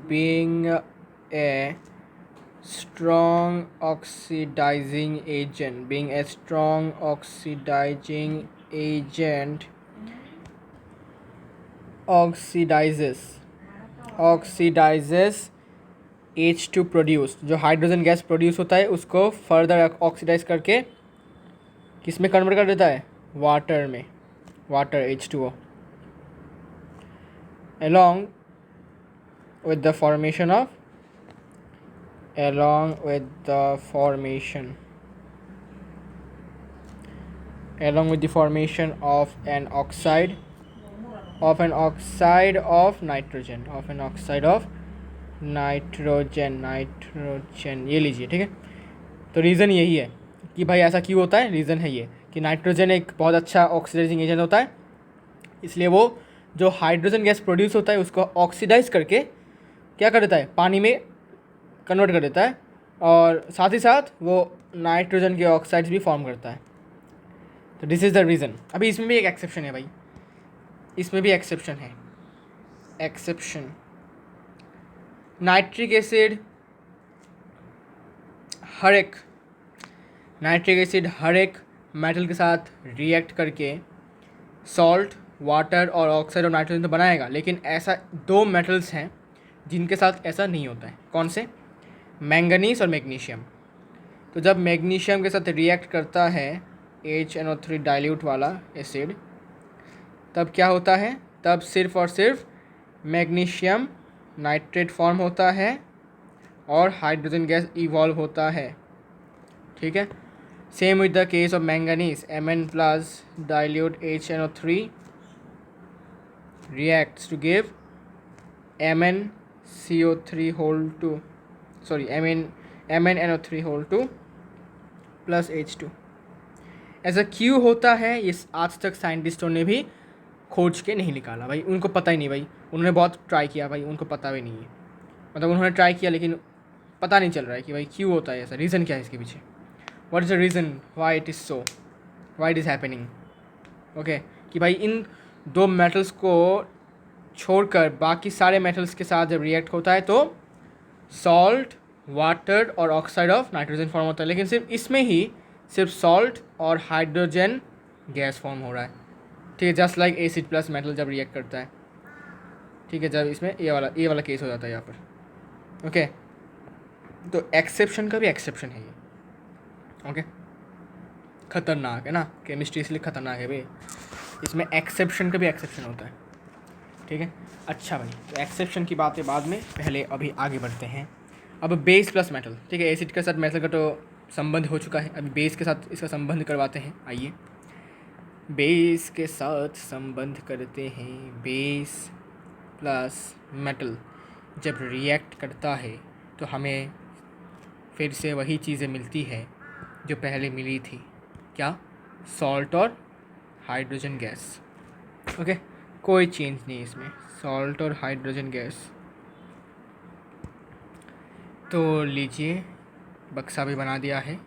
being a strong oxidizing agent oxidizes H2 produce, जो हाइड्रोजन गैस प्रोड्यूस होता है उसको फर्दर ऑक्सीडाइज करके किस में कन्वर्ट कर देता है, वाटर में, water H2O, along with the formation of an oxide of nitrogen, ये लीजिए, ठीक है। तो रीज़न यही है कि भाई ऐसा क्यों होता है, रीज़न है ये कि नाइट्रोजन एक बहुत अच्छा ऑक्सीडाइजिंग एजेंट होता है, इसलिए वो जो हाइड्रोजन गैस प्रोड्यूस होता है उसको ऑक्सीडाइज करके क्या कर देता है, पानी में कन्वर्ट कर देता है, और साथ ही साथ वो नाइट्रोजन के ऑक्साइड्स भी फॉर्म करता है। तो दिस इज़ द रीज़न। अभी इसमें भी एक एक्सेप्शन है भाई, इसमें भी एक्सेप्शन है, नाइट्रिक एसिड हर एक मेटल के साथ रिएक्ट करके सॉल्ट, वाटर और ऑक्साइड और नाइट्रोजन तो बनाएगा, लेकिन ऐसा दो मेटल्स हैं जिनके साथ ऐसा नहीं होता है। कौन से? मैंगनीज और मैग्नीशियम। तो जब मैग्नीशियम के साथ रिएक्ट करता है HNO3 डाइल्यूट वाला एसिड, तब क्या होता है? तब सिर्फ और सिर्फ मैग्नीशियम नाइट्रेट फॉर्म होता है और हाइड्रोजन गैस इवॉल्व होता है। ठीक है। Same with the case of manganese, Mn plus dilute HNO3 reacts to give MnCO3 whole 2, sorry, MnNO3 whole 2 plus H2। ऐसा क्यों होता है ये आज तक साइंटिस्टों ने भी खोज के नहीं निकाला भाई, उनको पता ही नहीं भाई। उन्होंने बहुत ट्राई किया भाई, उनको पता भी नहीं है। मतलब उन्होंने ट्राई किया लेकिन पता नहीं चल रहा है कि भाई क्यों होता है ऐसा, रीज़न क्या है इसके पीछे, what is the reason why it is so, why it is happening. Okay, कि भाई इन दो मेटल्स को छोड़कर बाकी सारे मेटल्स के साथ जब रिएक्ट होता है तो सॉल्ट, वाटर और ऑक्साइड ऑफ नाइट्रोजन फॉर्म होता है, लेकिन सिर्फ इसमें ही सिर्फ सॉल्ट और हाइड्रोजन गैस फॉर्म हो रहा है। ठीक है, just like acid plus metal जब रिएक्ट करता है। ठीक है, जब इसमें ये वाला केस हो जाता है यहाँ पर। ओके, तो एक्सेप्शन का भी एक्सेप्शन है ये। ओके, खतरनाक है ना, केमिस्ट्री इसलिए खतरनाक है भाई, इसमें एक्सेप्शन का भी एक्सेप्शन होता है। ठीक है, अच्छा भाई, तो एक्सेप्शन की बातें बाद में, पहले अभी आगे बढ़ते हैं। अब बेस प्लस मेटल। ठीक है, एसिड के साथ मेटल का तो संबंध हो चुका है, अभी बेस के साथ इसका संबंध करवाते हैं। आइए बेस के साथ संबंध करते हैं। बेस प्लस मेटल जब रिएक्ट करता है तो हमें फिर से वही चीज़ें मिलती है जो पहले मिली थी। क्या? सॉल्ट और हाइड्रोजन गैस। ओके, कोई चेंज नहीं इसमें, सॉल्ट और हाइड्रोजन गैस। तो लीजिए, बक्सा भी बना दिया है।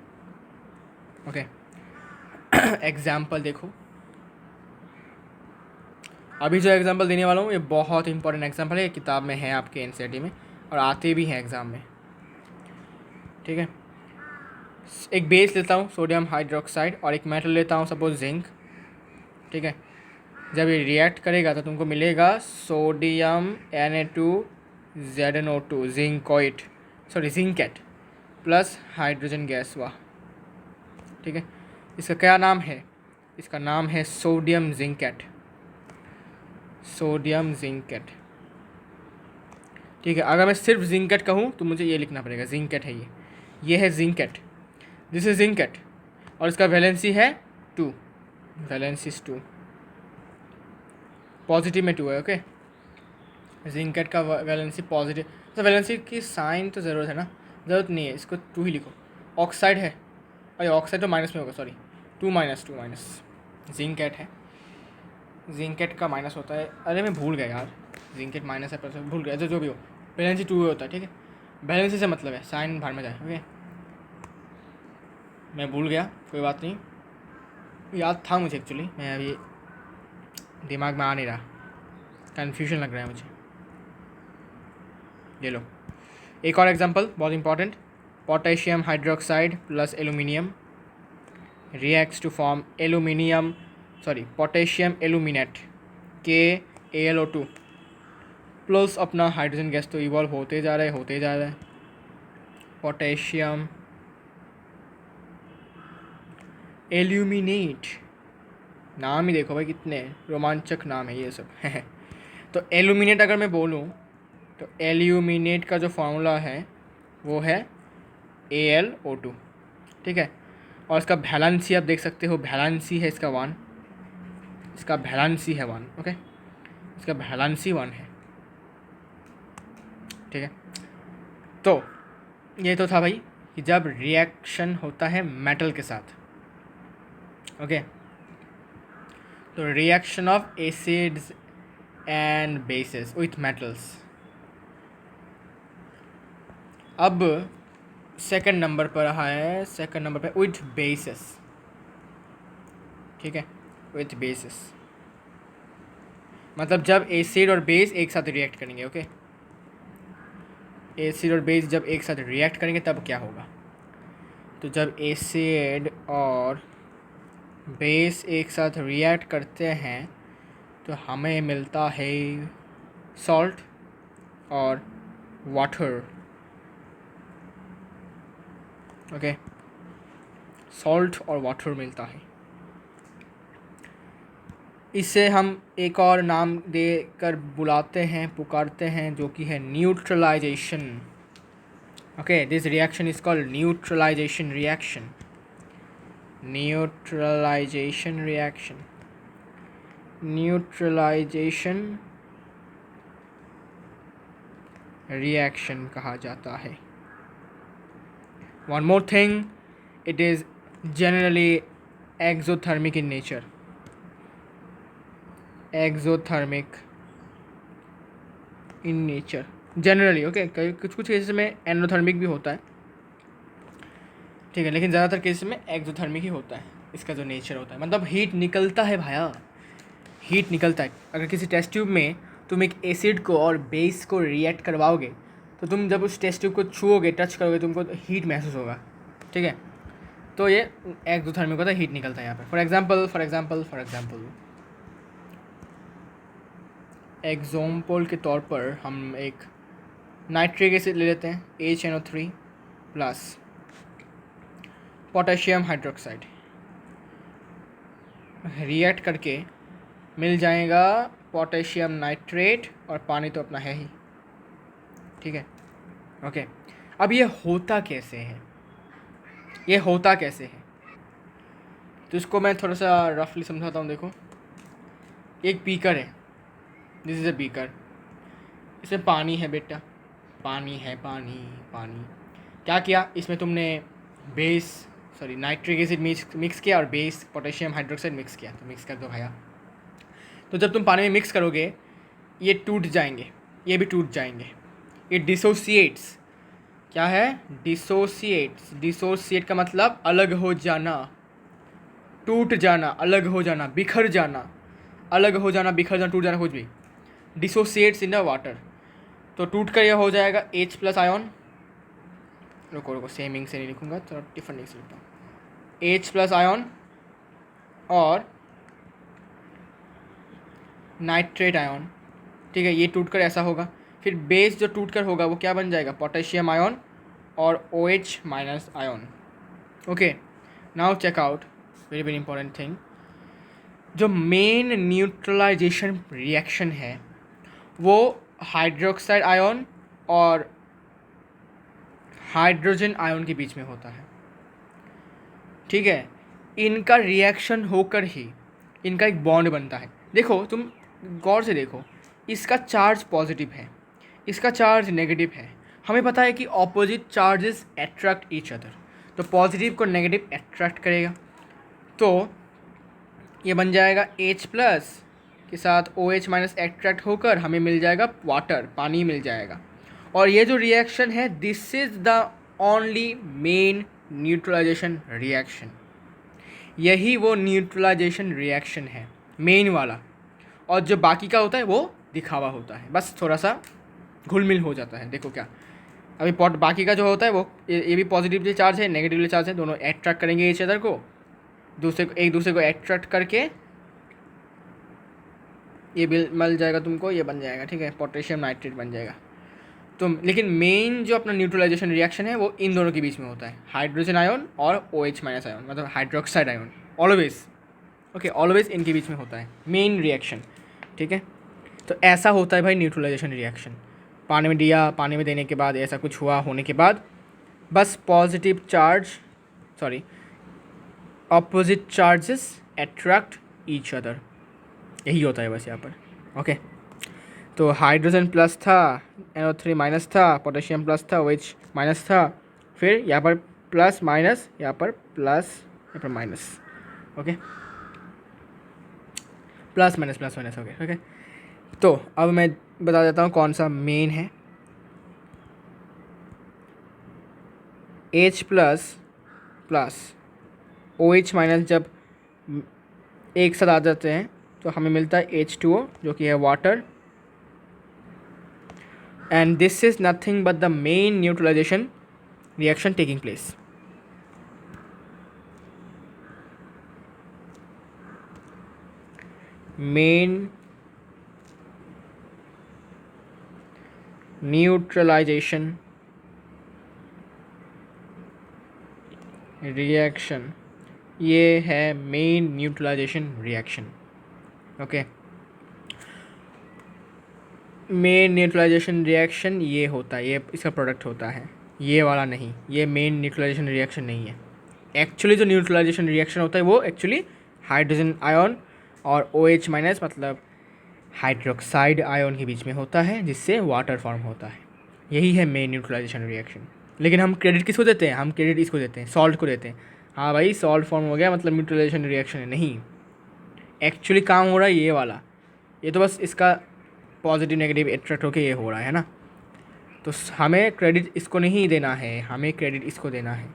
ओके, एग्जाम्पल देखो। अभी जो एग्जाम्पल देने वाला हूँ ये बहुत इंपॉर्टेंट एग्जाम्पल है, किताब में है आपके एनसीईआरटी में और आते भी हैं एग्ज़ाम में। ठीक है, एक बेस लेता हूँ सोडियम हाइड्रोक्साइड और एक मेटल लेता हूँ सपोज जिंक। ठीक है, जब ये रिएक्ट करेगा तो तुमको मिलेगा sodium Na2ZnO2 zincoate, sorry zincate plus hydrogen gas. वाह। ठीक है, इसका क्या नाम है? इसका नाम है सोडियम जिंकेट, सोडियम जिंकेट। ठीक है, अगर मैं सिर्फ जिंकेट कहूँ तो मुझे ये लिखना पड़ेगा, जिंकेट है ये है जिंकेट, दिस इज जिंकेट, और इसका वैलेंसी है 2, वैलेंसी 2, पॉजिटिव में 2 है। ओके, जिंकेट का वैलेंसी पॉजिटिव, तो वैलेंसी की साइन तो ज़रूरत है ना, ज़रूरत नहीं है, इसको 2 ही लिखो। ऑक्साइड है, अरे ऑक्साइड तो माइनस में होगा, सॉरी 2 माइनस जिंकेट है, जिंकेट का माइनस होता है। अरे मैं भूल गया यार, जिंकेट माइनस है प्लस, भूल गया। जो भी हो, वैलेंसी 2 होता है। ठीक है, वैलेंसी से मतलब है, साइन बाहर में जाए। ओके, मैं भूल गया, कोई बात नहीं, याद था मुझे एक्चुअली, मैं अभी दिमाग में आ नहीं रहा, कन्फ्यूजन लग रहा है मुझे। ले लो एक और एग्जांपल, बहुत important. Potassium hydroxide plus aluminium reacts to form potassium aluminate KAlO2 plus अपना हाइड्रोजन गैस तो इवॉल्व होते जा रहा है। पोटेशियम एल्यूमिनेट, नाम ही देखो भाई कितने रोमांचक नाम है ये सब। तो एल्यूमिनेट अगर मैं बोलूँ तो एल्यूमिनेट का जो फॉर्मूला है वो है AlO2। ठीक है, और इसका वैलेंसी आप देख सकते हो, वैलेंसी है इसका 1, इसका वैलेंसी है 1। ओके, इसका वैलेंसी 1 है। ठीक है, तो ये तो था भाई कि जब रिएक्शन होता है मेटल के साथ। ओके, तो reaction of acids and basis with metals. अब सेकंड नंबर पर है, सेकंड नंबर पे विथ बेसिस। ठीक है, विथ बेसिस मतलब जब एसिड और बेस एक साथ रिएक्ट करेंगे। ओके, एसिड और बेस जब एक साथ रिएक्ट करेंगे तब क्या होगा? तो जब एसिड और बेस एक साथ रिएक्ट करते हैं तो हमें मिलता है सॉल्ट और वाटर। ओके, सॉल्ट और वाटर मिलता है। इसे हम एक और नाम देकर बुलाते हैं, पुकारते हैं, जो कि है neutralization. Okay, this reaction is called neutralization reaction. Neutralization reaction, neutralization reaction कहा जाता है। One more thing, it is generally exothermic in nature. Exothermic in nature generally, okay, कुछ कुछ केसेस में एंडोथर्मिक भी होता है, ठीक है, लेकिन ज़्यादातर केसेस में एक्सोथर्मिक ही होता है इसका जो नेचर होता है। मतलब हीट निकलता है भाया, हीट निकलता है। अगर किसी टेस्ट ट्यूब में तुम एक एसिड को और बेस को रिएक्ट करवाओगे तो तुम जब उस टेस्ट ट्यूब को छुओगे, टच करोगे, तुमको हीट महसूस होगा, ठीक है। तो ये एक्सोथर्मिक होता है, हीट निकलता है यहाँ पर। फॉर एग्जांपल एग्जाम्पल के तौर पर हम एक नाइट्रिक एसिड ले लेते हैं, HNO3 plus potassium hydroxide, react करके मिल जाएगा पोटेशियम नाइट्रेट, और पानी तो अपना है ही, ठीक है। ओके, अब ये होता कैसे है, ये होता कैसे है, तो इसको मैं थोड़ा सा रफली समझाता हूँ। देखो, एक बीकर है, दिस इज़ अ बीकर, इसमें पानी है बेटा, पानी है, पानी पानी। क्या किया, इसमें तुमने बेस नाइट्रिक एसिड मिक्स किया और बेस पोटेशियम हाइड्रोक्साइड मिक्स किया, तो मिक्स कर दो भाया। तो जब तुम पानी में मिक्स करोगे ये टूट जाएंगे, ये भी टूट जाएंगे, ये डिसोसिएट्स। क्या है, डिसोसिएट्स। डिसोसिएट का मतलब अलग हो जाना, टूट जाना, अलग हो जाना, बिखर जाना, अलग हो जाना, बिखर जाना, टूट जाना, कुछ भी। डिसोसिएट्स इन द वाटर, तो टूट कर यह हो जाएगा H+ आयन। रुको सेम इंक से नहीं लिखूंगा, थोड़ा डिफरेंट इंक से लिखता हूँ। H+ आयन और नाइट्रेट आयन, ठीक है, ये टूट कर ऐसा होगा। फिर बेस जो टूट कर होगा वो क्या बन जाएगा, पोटेशियम आयन और OH- आयन। Okay, now check out very very important thing, जो मेन न्यूट्रलाइजेशन रिएक्शन है वो हाइड्रोक्साइड आयन और हाइड्रोजन आयन के बीच में होता है, ठीक है। इनका रिएक्शन होकर ही इनका एक बॉन्ड बनता है। देखो, तुम गौर से देखो, इसका चार्ज पॉजिटिव है, इसका चार्ज नेगेटिव है। हमें पता है कि opposite charges attract each other, तो पॉजिटिव को नेगेटिव अट्रैक्ट करेगा, तो ये बन जाएगा H+ के साथ OH- अट्रैक्ट होकर हमें मिल जाएगा वाटर, पानी मिल जाएगा। और ये जो रिएक्शन है, this is the only main neutralization reaction. यही वो न्यूट्रलाइजेशन रिएक्शन है, मेन वाला। और जो बाकी का होता है वो दिखावा होता है, बस थोड़ा सा घुल मिल हो जाता है। देखो क्या, अभी बाकी का जो होता है वो ये भी पॉजिटिवली चार्ज है, नेगेटिवली चार्ज है, दोनों अट्रैक्ट करेंगे ईच अदर को, एक दूसरे को अट्रैक्ट करके ये बिल मिल जाएगा तुमको, ये बन जाएगा, ठीक है, पोटेशियम नाइट्रेट बन जाएगा। तो लेकिन मेन जो अपना न्यूट्रलाइजेशन रिएक्शन है वो इन दोनों के बीच में होता है, हाइड्रोजन आयन और OH- आयन, मतलब hydroxide ion, always, okay, always इनके बीच में होता है मेन रिएक्शन, ठीक है। तो ऐसा होता है भाई न्यूट्रलाइजेशन रिएक्शन। पानी में दिया, पानी में देने के बाद ऐसा कुछ हुआ, होने के बाद बस positive charge opposite charges attract each other, यही होता है बस यहाँ पर। ओके, तो हाइड्रोजन प्लस था, NO3 माइनस था, पोटेशियम प्लस था, OH- था, फिर यहाँ पर प्लस माइनस, यहाँ पर प्लस, यहाँ पर माइनस, ओके, प्लस माइनस हो गया, ओके। तो अब मैं बता देता हूँ कौन सा मेन है। H+ प्लस OH- जब एक साथ आ जाते हैं तो हमें मिलता है H2O, जो कि है water, and this is nothing but the main neutralization reaction taking place. Main neutralization reaction, ये है main neutralization reaction. Okay, main neutralization reaction ये होता है, ये इसका प्रोडक्ट होता है, ये वाला नहीं, ये मेन न्यूट्रलाइजेशन रिएक्शन नहीं है। एक्चुअली जो न्यूट्रलाइजेशन रिएक्शन होता है वो एक्चुअली हाइड्रोजन आयन और OH माइनस मतलब हाइड्रोक्साइड आयन के बीच में होता है, जिससे वाटर फॉर्म होता है। यही है मेन न्यूट्रलाइजेशन रिएक्शन। लेकिन हम क्रेडिट किसको देते हैं? हम क्रेडिट इसको देते हैं, सॉल्ट को देते हैं। हाँ भाई, सॉल्ट फॉर्म हो गया मतलब न्यूट्रलाइजेशन रिएक्शन है। नहीं, एक्चुअली काम हो रहा है ये वाला। ये तो बस इसका पॉजिटिव नेगेटिव अट्रैक्ट होकर ये हो रहा है ना। तो हमें क्रेडिट इसको नहीं देना है, हमें क्रेडिट इसको देना है।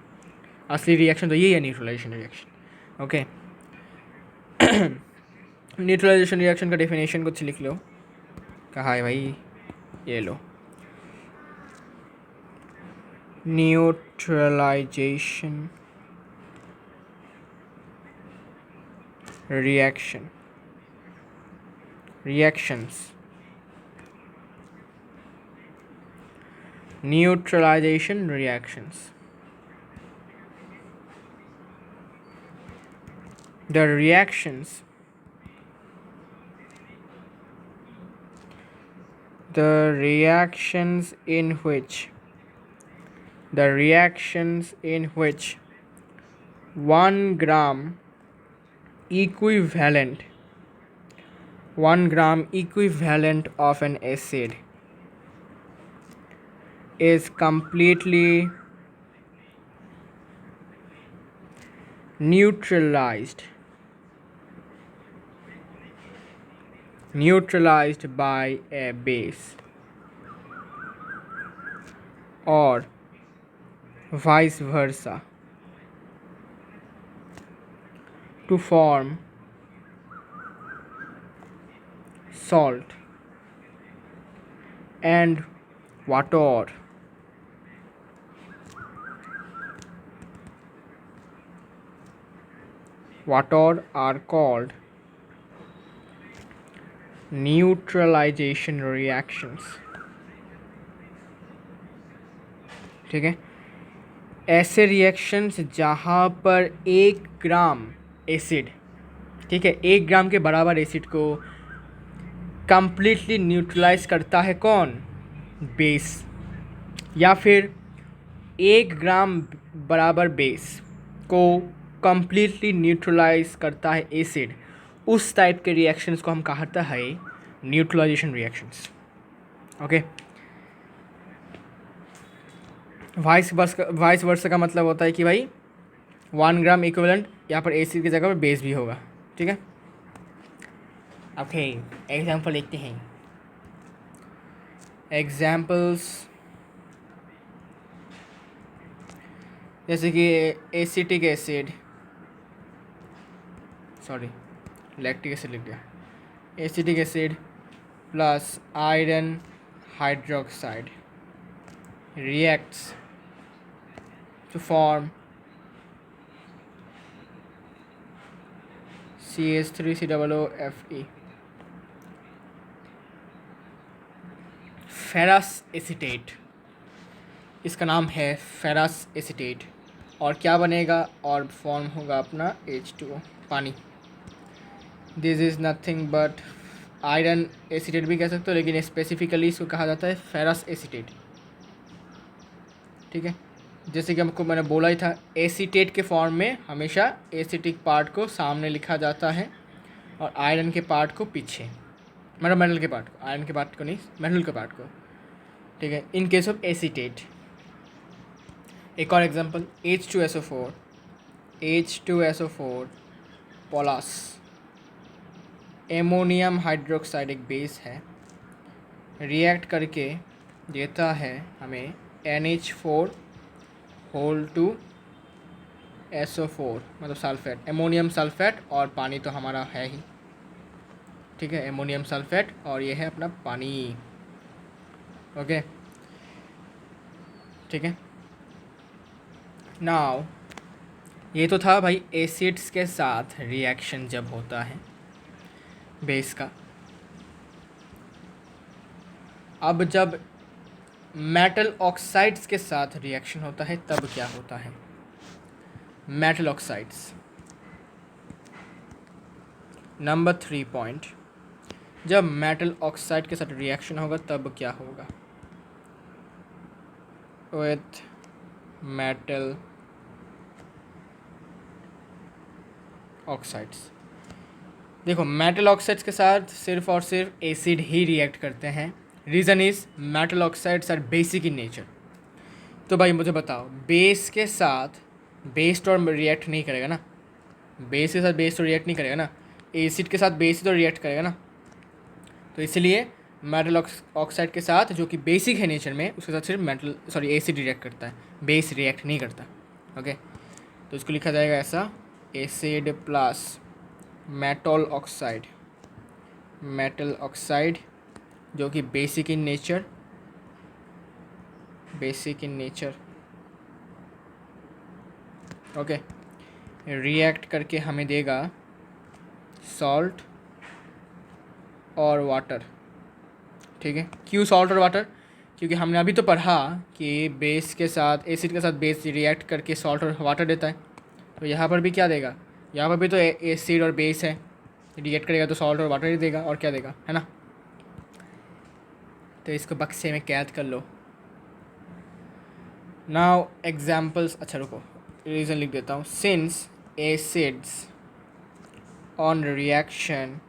असली रिएक्शन तो यही है, neutralization reaction. Okay, neutralization reaction का डेफिनेशन कुछ लिख लो। कहा है भाई, ये लो, neutralization reaction, reactions, neutralization reactions, the reactions in which 1 gram equivalent of an acid is completely neutralized by a base, or vice versa, to form salt and water. Water are called neutralization reactions। ठीक है, ऐसे reactions जहाँ पर 1 ग्राम acid, ठीक है, 1 ग्राम के बराबर acid को कंप्लीटली न्यूट्रलाइज करता है कौन? बेस। या फिर 1 ग्राम बराबर बेस को कंप्लीटली न्यूट्रलाइज करता है एसिड। उस टाइप के रिएक्शंस को हम कहते हैं neutralization reactions. Okay, vice versa का मतलब होता है कि भाई 1 ग्राम इक्विवेलेंट, यहाँ पर एसिड की जगह पर बेस भी होगा। ठीक है, ओके, एग्जाम्पल लिखते हैं। एग्जाम्पल्स जैसे कि acetic acid, sorry lactic acid लिख दिया, acetic acid plus iron hydroxide reacts to form CH3COOFE, ferrous acetate. इसका नाम है फेरस एसीटेट। और क्या बनेगा? और फॉर्म होगा अपना H2O, पानी। This is nothing but iron acetate भी कह सकते हो, लेकिन स्पेसिफिकली इसको कहा जाता है फेरस एसीटेट। ठीक है, जैसे कि हमको मैंने बोला ही था, एसीटेट के फॉर्म में हमेशा एसिटिक पार्ट को सामने लिखा जाता है और आयरन के पार्ट को पीछे, मतलब मेटल के पार्ट को, आयरन के पार्ट को नहीं, मेटल के पार्ट को। ठीक है, इन केस ऑफ एसीटेट। एक और एग्जांपल, H2SO4 पोलास, एमोनियम हाइड्रोक्साइड एक बेस है, रिएक्ट करके देता है हमें NH4 होल टू SO4 मतलब सल्फेट, एमोनियम सल्फेट, और पानी तो हमारा है ही। ठीक है, एमोनियम सल्फेट और ये है अपना पानी। ओके, ठीक है। नाउ ये तो था भाई एसिड्स के साथ रिएक्शन जब होता है। बेस का। अब जब मेटल ऑक्साइड्स के साथ रिएक्शन होता है तब क्या होता है? मेटल ऑक्साइड्स, नंबर 3 पॉइंट, जब मेटल ऑक्साइड के साथ रिएक्शन होगा तब क्या होगा? विथ मेटल ऑक्साइड्स, देखो मेटल ऑक्साइड्स के साथ सिर्फ और सिर्फ एसिड ही रिएक्ट करते हैं। Reason is metal oxides are basic in nature. तो भाई मुझे बताओ, बेस के साथ बेस तो रिएक्ट नहीं करेगा ना, बेस के साथ बेस तो रिएक्ट नहीं करेगा ना, एसिड के साथ बेस तो रिएक्ट करेगा ना। तो इसलिए मेटल ऑक्साइड के साथ जो कि बेसिक है नेचर में, उसके साथ सिर्फ एसिड रिएक्ट करता है, बेस रिएक्ट नहीं करता। ओके, तो इसको लिखा जाएगा ऐसा, acid plus metal oxide, metal oxide जो कि basic in nature, basic in nature. Okay, react करके हमें देगा सॉल्ट और वाटर। ठीक है, क्यों सॉल्ट और वाटर? क्योंकि हमने अभी तो पढ़ा कि बेस के साथ एसिड के साथ बेस रिएक्ट करके सॉल्ट और वाटर देता है। तो यहाँ पर भी क्या देगा? यहाँ पर भी तो एसिड और बेस है, रिएक्ट करेगा तो सॉल्ट और वाटर ही देगा, और क्या देगा, है ना। तो इसको बक्से में कैद कर लो। नाउ एग्जाम्पल्स, अच्छा रुको रीज़न लिख देता हूँ। Since acids on reaction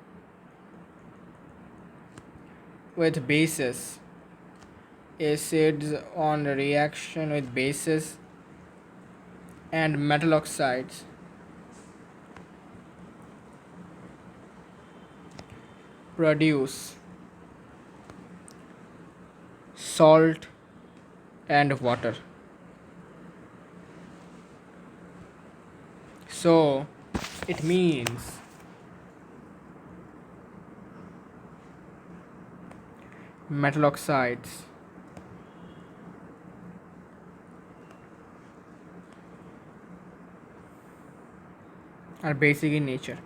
with bases, acids on reaction with bases and metal oxides produce salt and water. So it means metal oxides are basic in nature.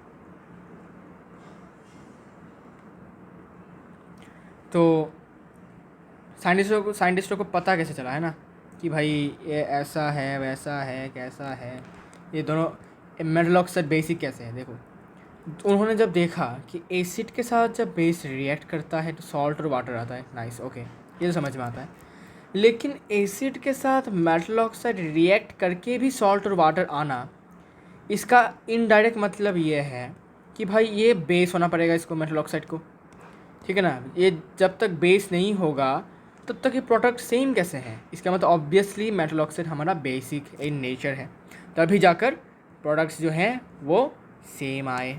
तो साइंटिस्टों को पता कैसे चला, है ना, कि भाई ये ऐसा है वैसा है कैसा है, ये दोनों मेटल ऑक्साइड बेसिक कैसे है। देखो, तो उन्होंने जब देखा कि एसिड के साथ जब बेस रिएक्ट करता है तो सॉल्ट और वाटर आता है, नाइस, ओके, ये तो समझ में आता है। लेकिन एसिड के साथ मेटल ऑक्साइड रिएक्ट करके भी सॉल्ट और वाटर आना, इसका इनडायरेक्ट मतलब ये है कि भाई ये बेस होना पड़ेगा इसको, मेटल ऑक्साइड को। ठीक है ना, ये जब तक बेस नहीं होगा तब तक ये प्रोडक्ट सेम कैसे हैं? इसका मतलब ऑब्वियसली मेटल ऑक्साइड हमारा बेसिक इन नेचर है, तभी जाकर प्रोडक्ट्स जो हैं वो सेम आए।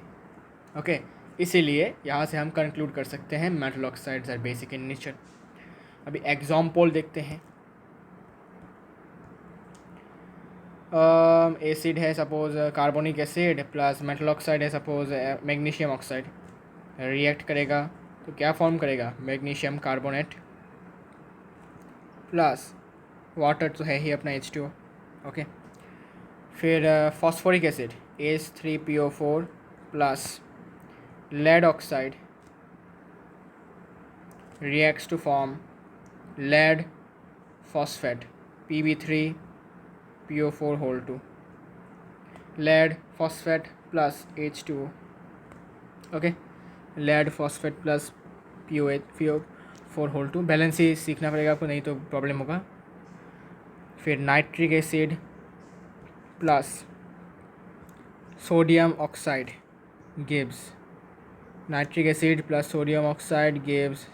ओके, इसीलिए यहाँ से हम कंक्लूड कर सकते हैं metal oxides are basic in nature. अभी एग्जाम्पल देखते हैं। एसिड है suppose carbonic acid plus metal oxide है सपोज मैग्नीशियम ऑक्साइड, रिएक्ट करेगा तो क्या फॉर्म करेगा? मैग्नीशियम कार्बोनेट प्लस वाटर तो है ही अपना H2O। ओके, फिर phosphoric acid H3PO4 plus lead oxide reacts to form lead phosphate Pb3PO4 whole 2, lead phosphate plus H2O। Okay, lead phosphate plus PO4 whole 2, balance ही सीखना पड़ेगा आपको, नहीं तो प्रॉब्लम होगा। फिर nitric acid plus sodium oxide gives, nitric acid plus sodium oxide gives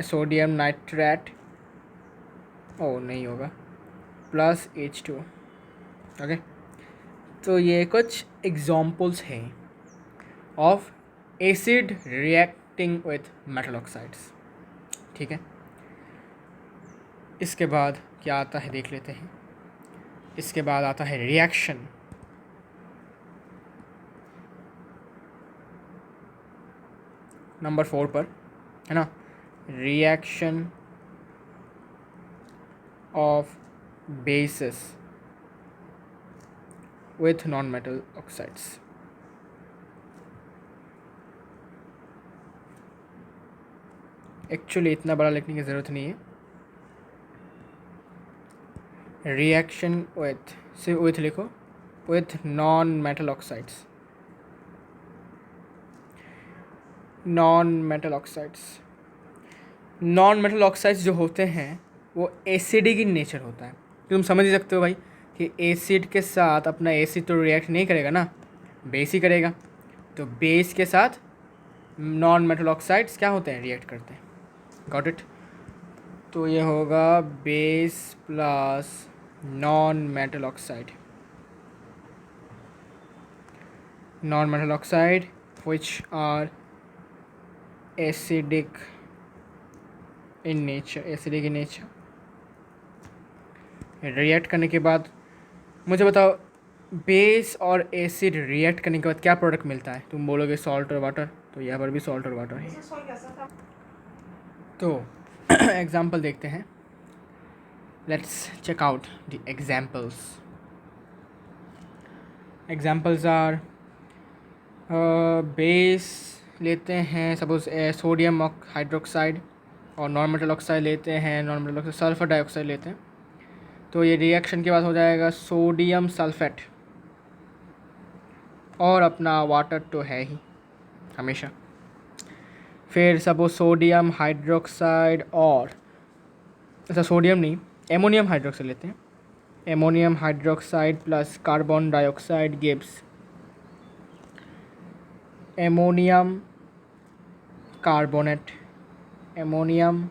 sodium nitrate, ओ नहीं होगा, प्लस H2। ओके, तो ये कुछ एग्जाम्पल्स हैं of acid reacting with metal oxides. ठीक है, इसके बाद क्या आता है देख लेते हैं। इसके बाद आता है रिएक्शन। नंबर 4 पर, है ना, reaction of basis with non metal oxides. Actually इतना बड़ा लिखने की ज़रूरत नहीं है। रिएक्शन विथ, सिर्फ विथ लिखो, with non metal oxides, non metal oxides. Non metal oxides जो होते हैं वो एसिडिक इन नेचर होता है। तुम समझ ही सकते हो भाई कि एसिड के साथ अपना एसिड तो रिएक्ट नहीं करेगा ना, बेस ही करेगा। तो बेस के साथ नॉन मेटल ऑक्साइड्स क्या होते हैं, रिएक्ट करते हैं। Got it. तो ये होगा base plus non metal oxide, non metal oxide which are acidic in nature, acidic in nature. React करने के बाद मुझे बताओ, बेस और एसिड रिएक्ट करने के बाद क्या प्रोडक्ट मिलता है? तुम बोलोगे सॉल्ट और वाटर, तो यहाँ पर भी सॉल्ट और वाटर है। तो एग्जाम्पल देखते हैं, let's check out the examples. Examples are, base लेते हैं सपोज सोडियम हाइड्रोक्साइड, और नॉन मेटल ऑक्साइड लेते हैं, non metal oxide sulphur dioxide लेते हैं। तो ये रिएक्शन के बाद हो जाएगा सोडियम सल्फेट, और अपना वाटर तो है ही हमेशा। फिर सपोज सोडियम हाइड्रोक्साइड और, अच्छा सोडियम नहीं, एमोनियम हाइड्रोक्साइड लेते हैं। Ammonium hydroxide plus carbon dioxide gives ammonium carbonate, ammonium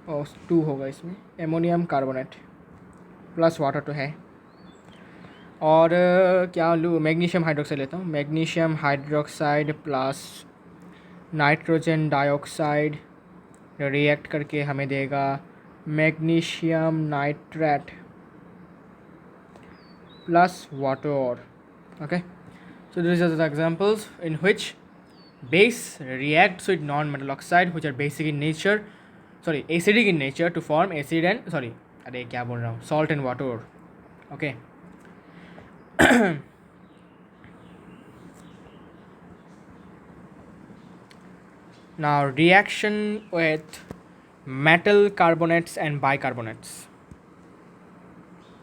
और 2 होगा इसमें, एमोनियम कार्बोनेट प्लस वाटर तो है। और क्या लूँ, मैग्नीशियम हाइड्रोक्साइड लेता हूँ, magnesium hydroxide plus nitrogen dioxide react करके हमें देगा magnesium nitrate plus water. Okay, so these are the examples in which base reacts with non-metal oxide which are basic in nature, sorry acidic in nature to form acid and sorry अरे क्या बोल रहा हूँ, salt and water. Okay. Now reaction with metal carbonates and bicarbonates,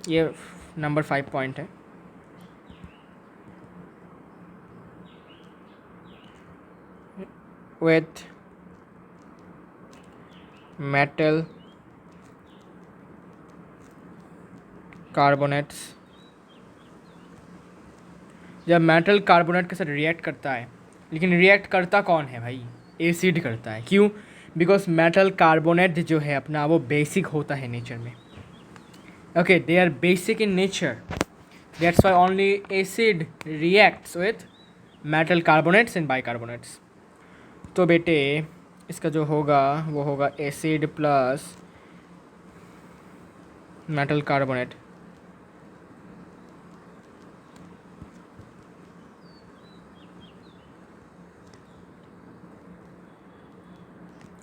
ये number 5 point है। with metal carbonates, जब metal carbonate के साथ रिएक्ट करता है, लेकिन रिएक्ट करता कौन है भाई, एसिड करता है। क्यों? बिकॉज मेटल कार्बोनेट जो है अपना वो बेसिक होता है नेचर में। Okay, they are basic in nature, that's why only acid reacts with metal carbonates and bicarbonates. तो बेटे इसका जो होगा वो होगा acid plus metal carbonate.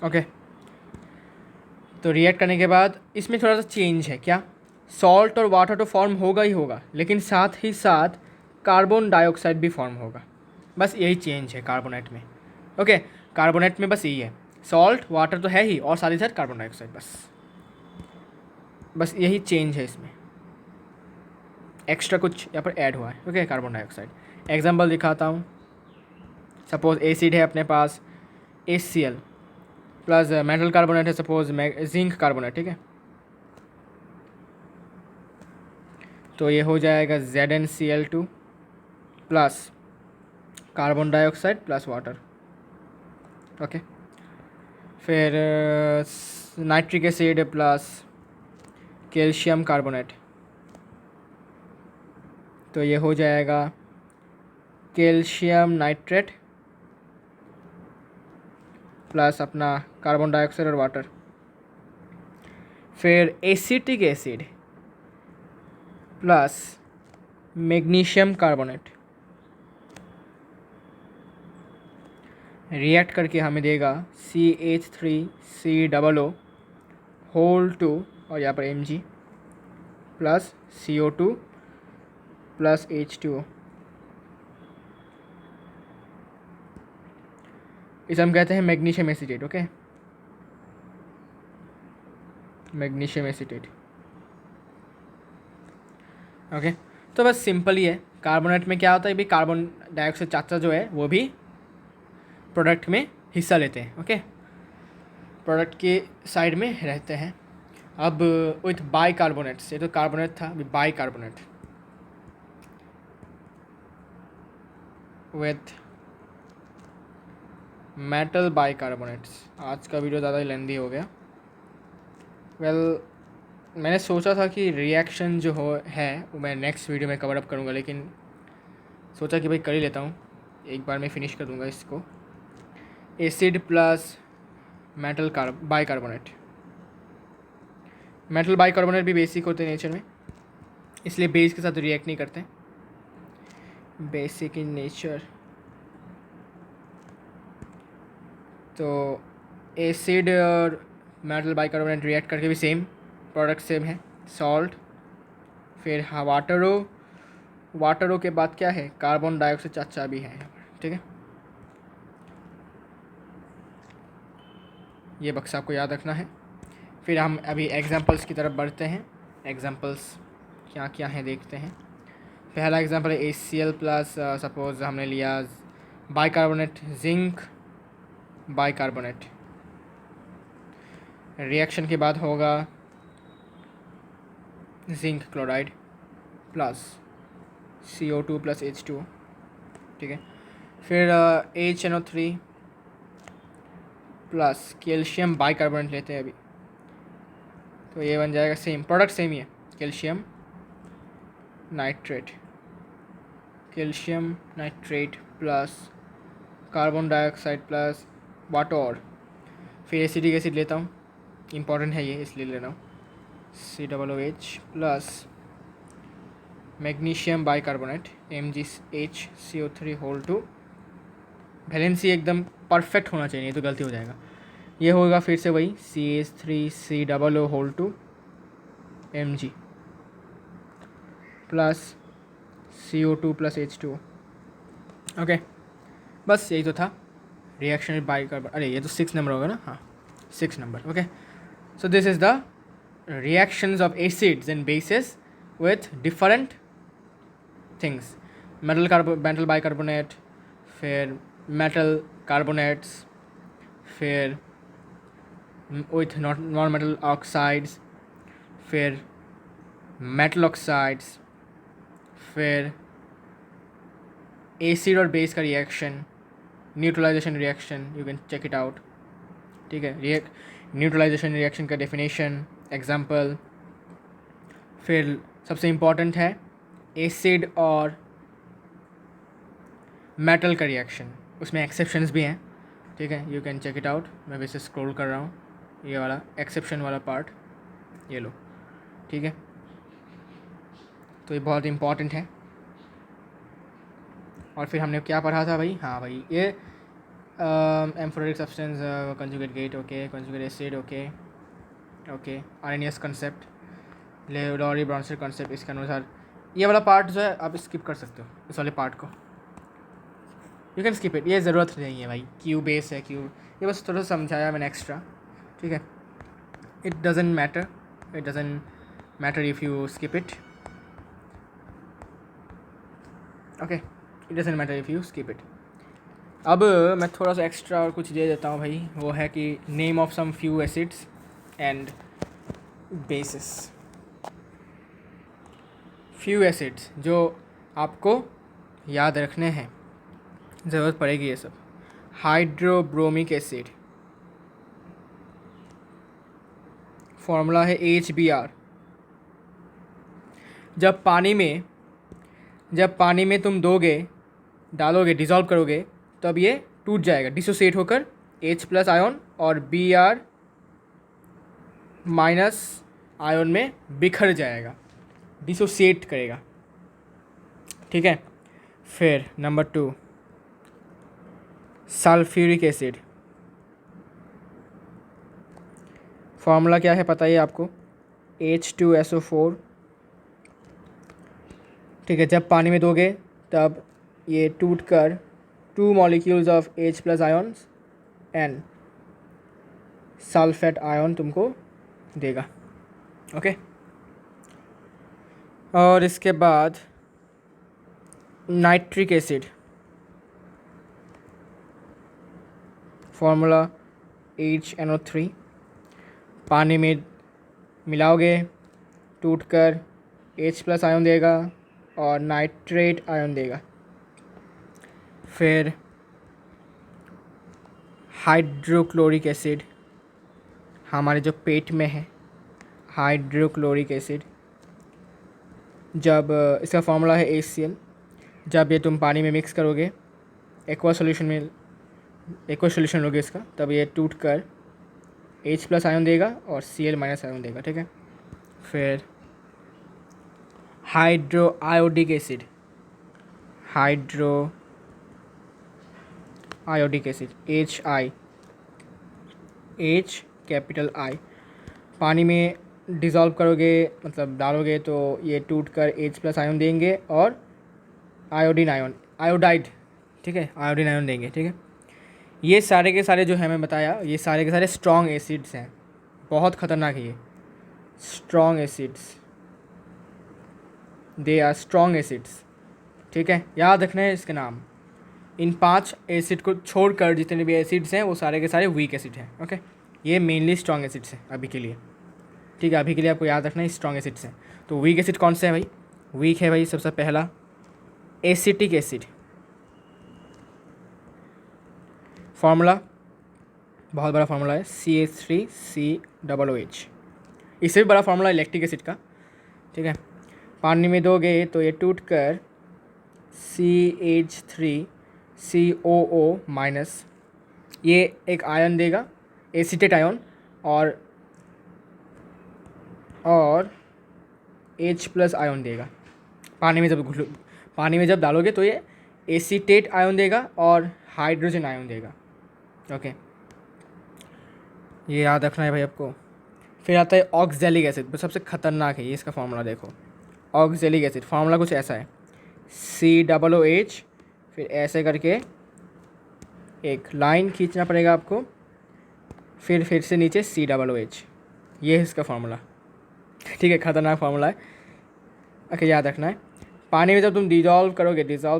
Okay, तो रिएक्ट करने के बाद इसमें थोड़ा सा चेंज है। क्या? सॉल्ट और वाटर तो फॉर्म होगा ही होगा, लेकिन साथ ही साथ कार्बन डाइऑक्साइड भी फॉर्म होगा। बस यही चेंज है कार्बोनेट में। ओके, कार्बोनेट में बस यही है, सॉल्ट वाटर तो है ही और साथ ही साथ कार्बन डाइऑक्साइड, बस यही चेंज है इसमें, एक्स्ट्रा कुछ यहाँ पर ऐड हुआ है। Okay, carbon dioxide. एग्जाम्पल दिखाता हूँ, सपोज एसिड है अपने पास HCl प्लस मेटल कार्बोनेट है सपोज जिंक कार्बोनेट, ठीक है। तो ये हो जाएगा ZnCl2 plus carbon dioxide plus water. Okay, फिर nitric acid plus calcium carbonate, तो ये हो जाएगा कैल्शियम नाइट्रेट प्लस अपना कार्बन डाइऑक्साइड और वाटर। फिर acetic acid plus magnesium carbonate react करके हमें देगा CH3COO होल 2 और यहाँ पर Mg plus CO2 plus H2O। इसे हम कहते हैं magnesium acetate. Okay, magnesium acetate. Okay, तो बस सिंपल ही है। कार्बोनेट में क्या होता है भी, कार्बन डाइऑक्साइड चाचा जो है वो भी प्रोडक्ट में हिस्सा लेते हैं। ओके, प्रोडक्ट के साइड में रहते हैं। अब विथ बाई कार्बोनेट्स, ये तो कार्बोनेट था, अभी by carbonate with metal by carbonates. आज का वीडियो ज़्यादा लेंदी हो गया। मैंने सोचा था कि रिएक्शन जो है वो मैं नेक्स्ट वीडियो में कवर अप करूँगा, लेकिन सोचा कि भाई कर ही लेता हूँ, एक बार में फिनिश कर दूँगा इसको। Acid plus metal by carbonate. Metal by carbonate भी बेसिक होते हैं नेचर में, इसलिए बेस के साथ रिएक्ट नहीं करते, बेसिक इन नेचर। तो एसिड और मेटल बाई कार्बोनेट रिएक्ट करके भी सेम प्रोडक्ट सेम है, सॉल्ट। फिर वाटरो के बाद क्या है, कार्बन डाइऑक्साइड चाचा भी है यहाँ पर। ठीक है, ये बक्सा आपको याद रखना है। फिर हम अभी एग्जांपल्स की तरफ बढ़ते हैं। एग्जांपल्स क्या क्या हैं देखते हैं। पहला एग्जांपल है ACl प्लस, सपोज हमने लिया बाइकार्बोनेट जिंक बाइकार्बोनेट। रिएक्शन के बाद होगा zinc chloride plus CO2 plus H2। ठीक है, फिर HNO3 प्लस कैल्शियम बाइकार्बोनेट लेते हैं अभी, तो ये बन जाएगा सेम प्रोडक्ट, सेम ही है, calcium nitrate. Calcium nitrate plus carbon dioxide plus water. फिर एसिडिक एसिड लेता हूँ, इम्पॉर्टेंट है ये इसलिए ले रहा हूँ, COOH plus magnesium bicarbonate MgHCO3 valency एकदम परफेक्ट होना चाहिए, नहीं तो गलती हो जाएगा। ये होगा फिर से वही CH3COO Mg plus CO2 plus H2। Okay, बस यही तो था रिएक्शन बाइकार्बोनेट। अरे ये तो 6 नंबर होगा ना, हाँ 6 number. Okay, so this is the reactions of acids and bases with different things, metal bicarbonate, फिर metal carbonates, फिर with non-metal oxides, फिर metal oxides, फिर acid और base का reaction, neutralization reaction, you can check it out। ठीक है, neutralization reaction का definition, example. फिर सबसे इम्पॉर्टेंट है एसिड और मेटल का रिएक्शन, उसमें एक्सेप्शंस भी हैं। ठीक है, you can check it out. मैं वैसे स्क्रॉल कर रहा हूँ, ये वाला एक्सेप्शन वाला पार्ट ये लो। ठीक है, तो ये बहुत इम्पॉर्टेंट है। और फिर हमने क्या पढ़ा था भाई, हाँ भाई ये amphoteric substance, conjugate gate, okay, conjugate acid, okay okay, Arrhenius concept, Lowry Bronsted concept, इसके अनुसार ये वाला पार्ट जो है आप स्किप कर सकते हो, इस वाले पार्ट को यू कैन स्किप इट, ये ज़रूरत नहीं है भाई। क्यू बेस है, क्यू ये बस थोड़ा सा समझाया मैंने एक्स्ट्रा। ठीक है, it doesn't matter if you skip it. Okay, it doesn't matter if you skip it. अब मैं थोड़ा सा एक्स्ट्रा और कुछ दे देता हूँ भाई, वो है कि name of some few acids and bases. Few acids जो आपको याद रखने हैं, ज़रूरत पड़ेगी ये सब। हाइड्रोब्रोमिक एसिड, फॉर्मूला है HBr। जब पानी में तुम डालोगे, डिज़ोल्व करोगे, तब ये टूट जाएगा, डिसोसिएट होकर H प्लस आयोन और Br माइनस आयोन में बिखर जाएगा, डिसोसिएट करेगा। ठीक है, फिर नंबर 2 सल्फ्यूरिक एसिड। फॉर्मूला क्या है पता है आपको, H2SO4। ठीक है, जब पानी में दोगे तब ये टूट कर 2 molecules of H plus ions and sulphate ion तुमको देगा। ओके, और इसके बाद नाइट्रिक एसिड, फॉर्मूला HNO3, पानी में मिलाओगे टूटकर H+ आयन देगा और नाइट्रेट आयन देगा। फिर हाइड्रोक्लोरिक एसिड, हमारे जो पेट में है हाइड्रोक्लोरिक एसिड, जब इसका फॉर्मूला है HCl, जब ये तुम पानी में मिक्स करोगे एक्वा सोल्यूशन लोगे इसका, तब ये टूट कर H+ आयन देगा और Cl- आयन देगा। ठीक है, फिर hydro iodic acid, HI, H पानी में डिज़ोल्व करोगे मतलब डालोगे तो ये टूट कर H+ आयन देंगे और आयोडाइड, ठीक है, आयोडीन आयन देंगे। ठीक है, ये सारे के सारे जो है मैं बताया, ये सारे के सारे स्ट्रॉन्ग एसिड्स हैं, बहुत ख़तरनाक है ये strong acids, they are strong acids. ठीक है, याद रखना है इसके नाम। इन 5 एसिड को छोड़कर जितने भी एसिड्स हैं वो सारे के सारे वीक एसिड हैं। ओके, ये मेनली स्ट्रॉन्ग एसिड्स हैं अभी के लिए। ठीक है, अभी के लिए आपको याद रखना है स्ट्रॉन्ग एसिड्स हैं। तो वीक एसिड कौन से है भाई? वीक है भाई सबसे पहला एसिटिक एसिड, फार्मूला बहुत बड़ा फार्मूला है CH3COOH। इससे भी बड़ा फार्मूला इलेक्ट्रिक एसिड का। ठीक है, पानी में दोगे तो ये टूट कर CH3COO- ये एक आयन देगा एसिटेट आयन और H+ आयन देगा। पानी में जब डालोगे तो ये एसिटेट आयन देगा और हाइड्रोजन आयन देगा। ओके, ये याद रखना है भाई आपको। फिर आता है ऑक्जेलिक एसिड, सबसे खतरनाक है ये, इसका फार्मूला देखो। ऑक्जेलिक एसिड फार्मूला कुछ ऐसा है COOH, फिर ऐसे करके एक लाइन खींचना पड़ेगा आपको, फिर से नीचे COOH, ये है इसका फार्मूला। ठीक है, खतरनाक फार्मूला है। ओके, याद रखना है। पानी में जब तुम डिज़ोल्व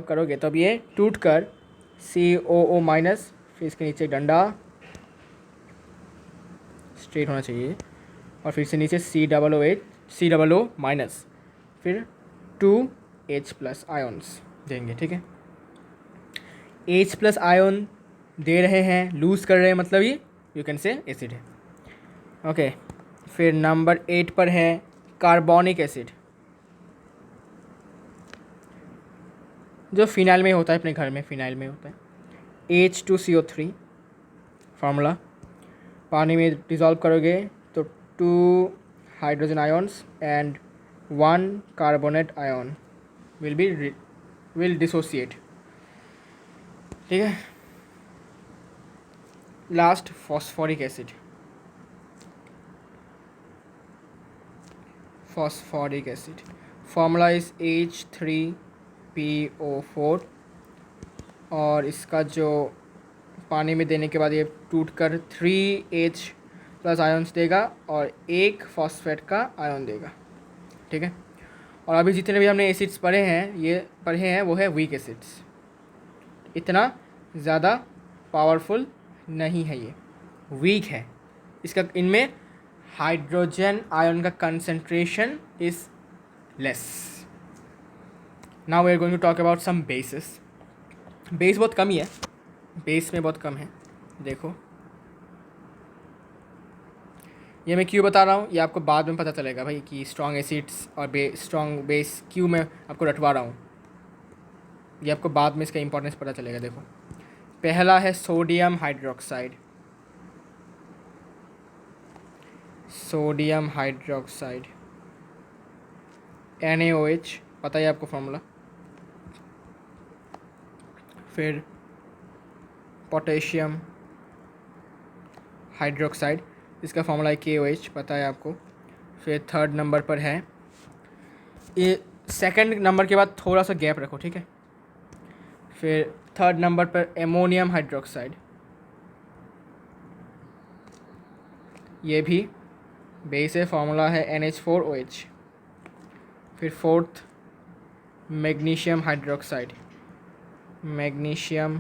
करोगे तब ये टूट कर COO-, फिर इसके नीचे डंडा स्ट्रेट होना चाहिए और फिर से नीचे COO-, फिर 2H+ आयन्स देंगे। ठीक है, H+ आयन दे रहे हैं, लूज़ कर रहे हैं, मतलब ये यू कैन से एसिड है। ओके, फिर नंबर 8 पर है कार्बोनिक एसिड, जो फिनाइल में होता है, अपने घर में फिनाइल में होता है। H2CO3 फार्मूला, पानी में डिज़ोल्व करोगे तो 2 hydrogen ions and 1 carbonate ion will dissociate. ठीक है, last phosphoric acid, formula is H3PO4 और इसका जो पानी में देने के बाद ये टूट कर 3H+ आयन्स देगा और 1 फॉस्फेट का आयन देगा। ठीक है, और अभी जितने भी हमने एसिड्स पढ़े हैं वो है वीक एसिड्स, इतना ज़्यादा पावरफुल नहीं है, ये वीक है। इसका इनमें हाइड्रोजन आयन का concentration is less. Now we are going to talk about some bases. Base बहुत कम ही है, बेस में बहुत कम है। देखो ये मैं क्यों बता रहा हूँ, ये आपको बाद में पता चलेगा भाई कि स्ट्रॉन्ग एसिड्स और स्ट्रॉन्ग बेस क्यों मैं आपको रटवा रहा हूँ, ये आपको बाद में इसका इंपॉर्टेंस पता चलेगा। देखो, पहला है सोडियम हाइड्रोक्साइड, NaOH, पता है आपको फॉर्मूला। फिर पोटेशियम हाइड्रोक्साइड, इसका फॉर्मूला है KOH, पता है आपको। फिर थर्ड नंबर पर है, ये सेकंड नंबर के बाद थोड़ा सा गैप रखो, ठीक है। फिर थर्ड नंबर पर एमोनियम हाइड्रोक्साइड, ये भी बेस है, फार्मूला है NH4OH। फिर fourth magnesium hydroxide, magnesium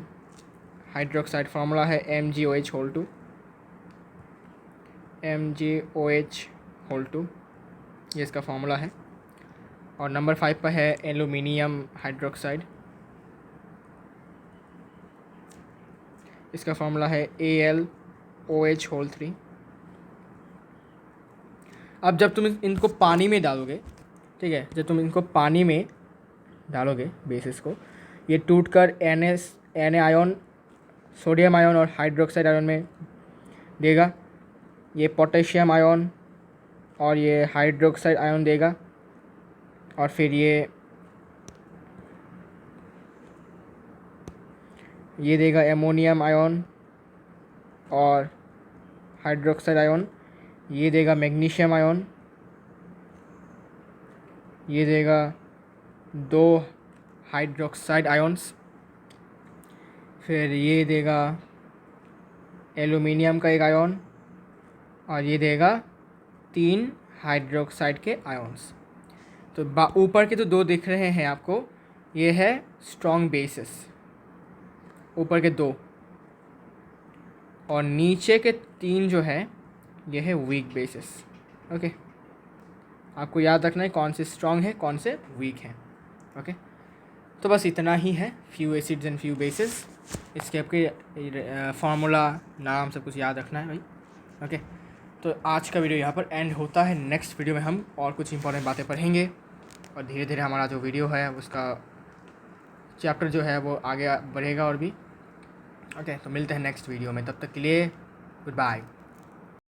hydroxide formula है MgOH2, MgOH2 ये इसका फार्मूला है। और नंबर 5 पर है एल्यूमिनियम हाइड्रोक्साइड, इसका फार्मूला है AlOH3। अब जब तुम इनको पानी में डालोगे, ठीक है, जब तुम इनको पानी में डालोगे बेसिस को, ये टूटकर Na आयन, सोडियम आयन और हाइड्रोक्साइड आयन में देगा। ये पोटेशियम आयन और ये हाइड्रोक्साइड आयन देगा। और फिर ये देगा एमोनियम आयन और हाइड्रोक्साइड आयन। ये देगा मैग्नीशियम आयन, ये देगा 2 हाइड्रोक्साइड आयन्स। फिर ये देगा एल्यूमिनियम का एक आयन और ये देगा 3 हाइड्रोक्साइड के आयन्स। तो ऊपर के तो 2 दिख रहे हैं आपको, ये है स्ट्रॉन्ग बेसिस, ऊपर के 2, और नीचे के 3 जो है ये है वीक बेसिस। ओके, आपको याद रखना है कौन से स्ट्रॉन्ग है कौन से वीक हैं। ओके, तो बस इतना ही है, few acids and few basis. इसके आपके फार्मूला, नाम सब कुछ याद रखना है भाई। ओके, तो आज का वीडियो यहाँ पर एंड होता है। नेक्स्ट वीडियो में हम और कुछ इंपॉर्टेंट बातें पढ़ेंगे और धीरे धीरे हमारा जो वीडियो है उसका चैप्टर जो है वो आगे बढ़ेगा और भी। ओके, तो मिलते हैं नेक्स्ट वीडियो में, तब तक के लिए गुड बाय।